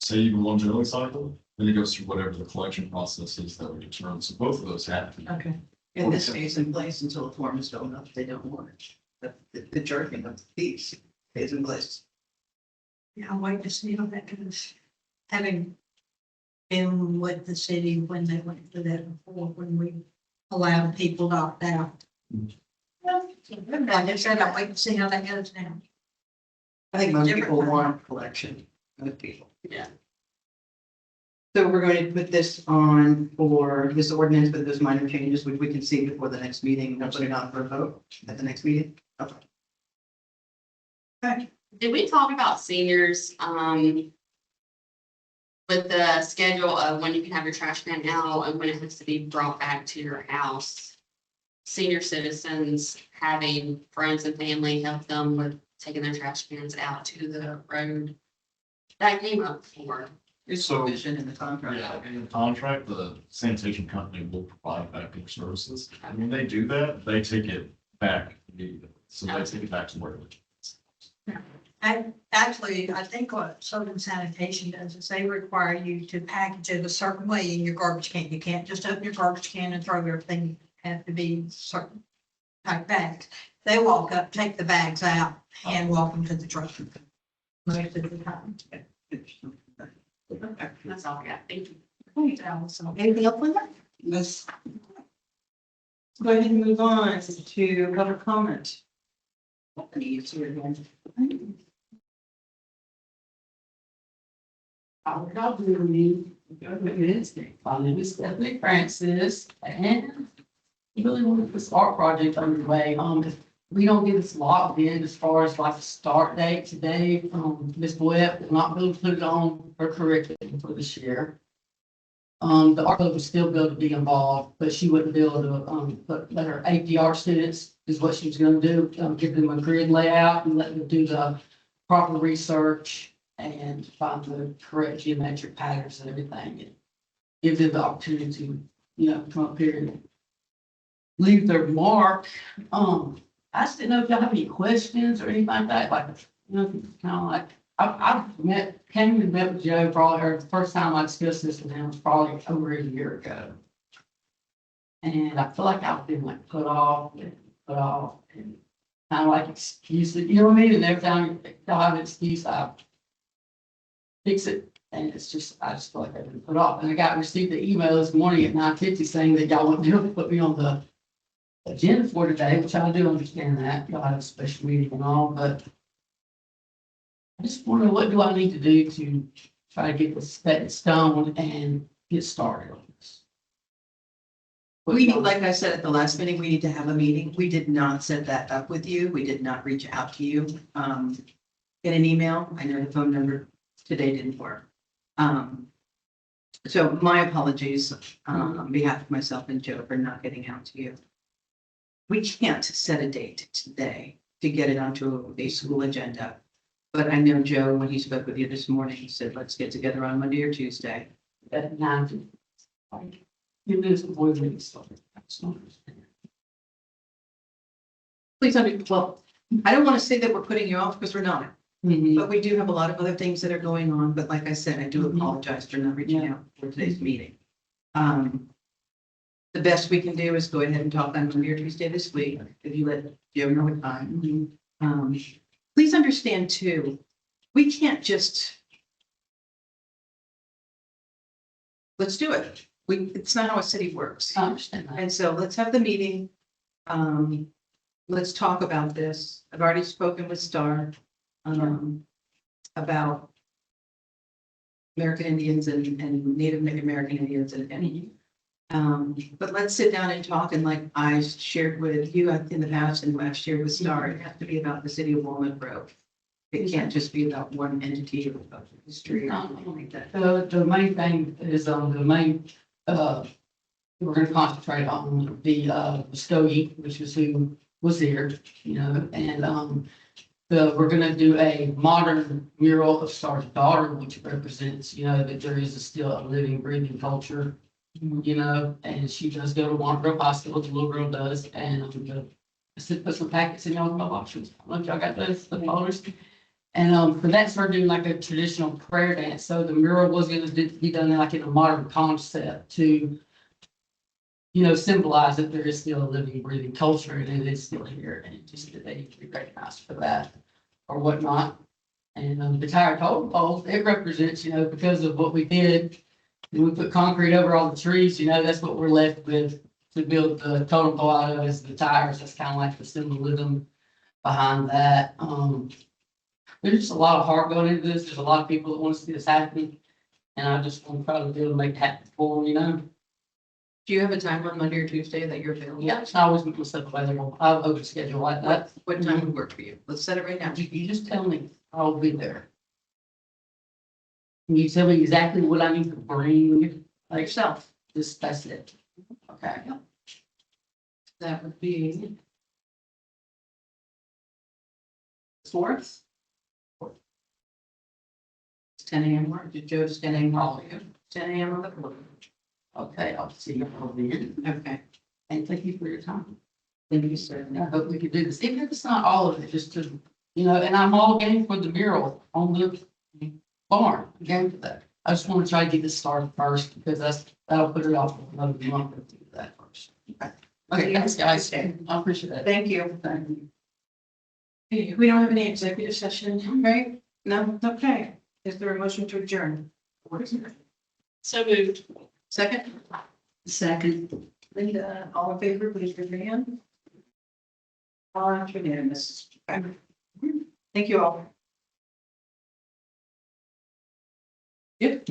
say even one billing cycle, then it goes through whatever the collection process is that we determine. So both of those happen. Okay. And this stays in place until the form is filled out, if they don't want it. The charging of the fees stays in place. Yeah, I'm waiting to see how that goes. Having been with the city when they went through that before, when we allowed people to opt out. I just said, I'm waiting to see how that goes now. I think most Different people kind. want collection of people. Yeah. So we're going to put this on for this ordinance with those minor changes, which we can see before the next meeting, and put it on for a vote at the next meeting. Okay. Did we talk about seniors, with the schedule of when you can have your trash can out and when it has to be brought back to your house? Senior citizens having friends and family help them with taking their trash cans out to the road. That came up before. There's So- provision in the contract. Yeah, in the contract, the sanitation company will provide backup services. And when they do that, they take it back immediately. So they take it back to where it is. And actually, I think what Southern Sanitation does is they require you to package it a certain way in your garbage can. You can't just open your garbage can and throw everything. You have to be certain type bags. They walk up, take the bags out, and walk them to the truck. Most of the time. That's all I got. Thank you. So, anything else with that? Let's Go ahead and move on to public comment. How do we, my name is Stephanie Francis, and we really want this art project underway. we don't get this locked in as far as like the start date today. Ms. Webb will not be included on her curriculum for this year. The art club would still be able to be involved, but she wouldn't be able to, let her APR students is what she was gonna do, give them a grid layout and let them do the proper research and find the correct geometric patterns and everything. And give them the opportunity to, come up here and leave their mark. I just didn't know if y'all have any questions or anything like that, kind of like, came and met with Joe probably, or the first time I discussed this with him was probably over a year ago. And I feel like I've been like put off, and kind of like excuses, you know what I mean? And every time I have an excuse, I fix it. And it's just, I just feel like I've been put off. And I received the email this morning at 9:50 saying that y'all wouldn't be able to put me on the agenda for today, which I do understand that. Y'all have a special meeting and all, but I just wonder, what do I need to do to try to get this set in stone and get started on this? We need, like I said at the last meeting, we need to have a meeting. We did not set that up with you. We did not reach out to you in an email. I know the phone number today didn't work. So my apologies on behalf of myself and Joe for not getting out to you. We can't set a date today to get it onto a school agenda. But I know Joe, when he spoke with you this morning, he said, let's get together on Monday or Tuesday. At 9:50. Like, you lose the board meeting started. Please, well, I don't want to say that we're putting you off because we're not. But we do have a lot of other things that are going on, but like I said, I do apologize for not reaching out for today's meeting. The best we can do is go ahead and talk on Monday or Tuesday this week, if you let Joe know what time. Please understand too, we can't just. Let's do it. It's not how a city works. I understand that. And so let's have the meeting. Let's talk about this. I've already spoken with Star about American Indians and Native American Indians but let's sit down and talk, and like I shared with you in the past and I've shared with Star, it has to be about the city of Walnut Grove. It can't just be about one entity or about history or anything like that. The main thing is, we're gonna concentrate on the Muskogee, which is who was here, and we're gonna do a modern mural of Star's daughter, which represents, that there is still a living, breathing culture, and she does go to Walnut Grove Hospital, the little girl does, and I said, put some packets in y'all's mailboxes. I don't know if y'all got those, the folders. And for that, started doing like a traditional prayer dance. So the mural was going to be done like in a modern concept to, symbolize that there is still a living, breathing culture and it is still here, and just that they need to be recognized for that or whatnot. And the tire totem pole, it represents, because of what we did, we put concrete over all the trees, that's what we're left with to build the totem pole out of is the tires. That's kind of like the symbolism behind that. There's just a lot of heart going into this. There's a lot of people that want to see this happen. And I just want to try to be able to make it happen for them, Do you have a time on Monday or Tuesday that you're available? Yeah, I always make myself available. I have open schedule like that. What time would work for you? Let's set it right now. You just tell me, I'll be there. Can you tell me exactly what I need to bring? Like Yourself. just, that's it. Okay. That would be 4th. 10 a.m. work. Did Joe's 10 a.m. call you? 10 a.m. on the 4th. Okay, I'll see you all then. Okay. And thank you for your time. Thank you, sir. And I hope we can do this, even if it's not all of it, just to, and I'm all game for the mural on the barn, game for that. I just want to try to get this started first because that'll put it off for another month to do that first. Okay, thanks, guys. I appreciate that. Thank you. Thank you. Okay, we don't have any executive session, right? No, okay. Is there a motion to adjourn? So moved. Second? Second. Linda, all in favor, please raise your hand. All unanimous. Okay. Thank you all. Yep.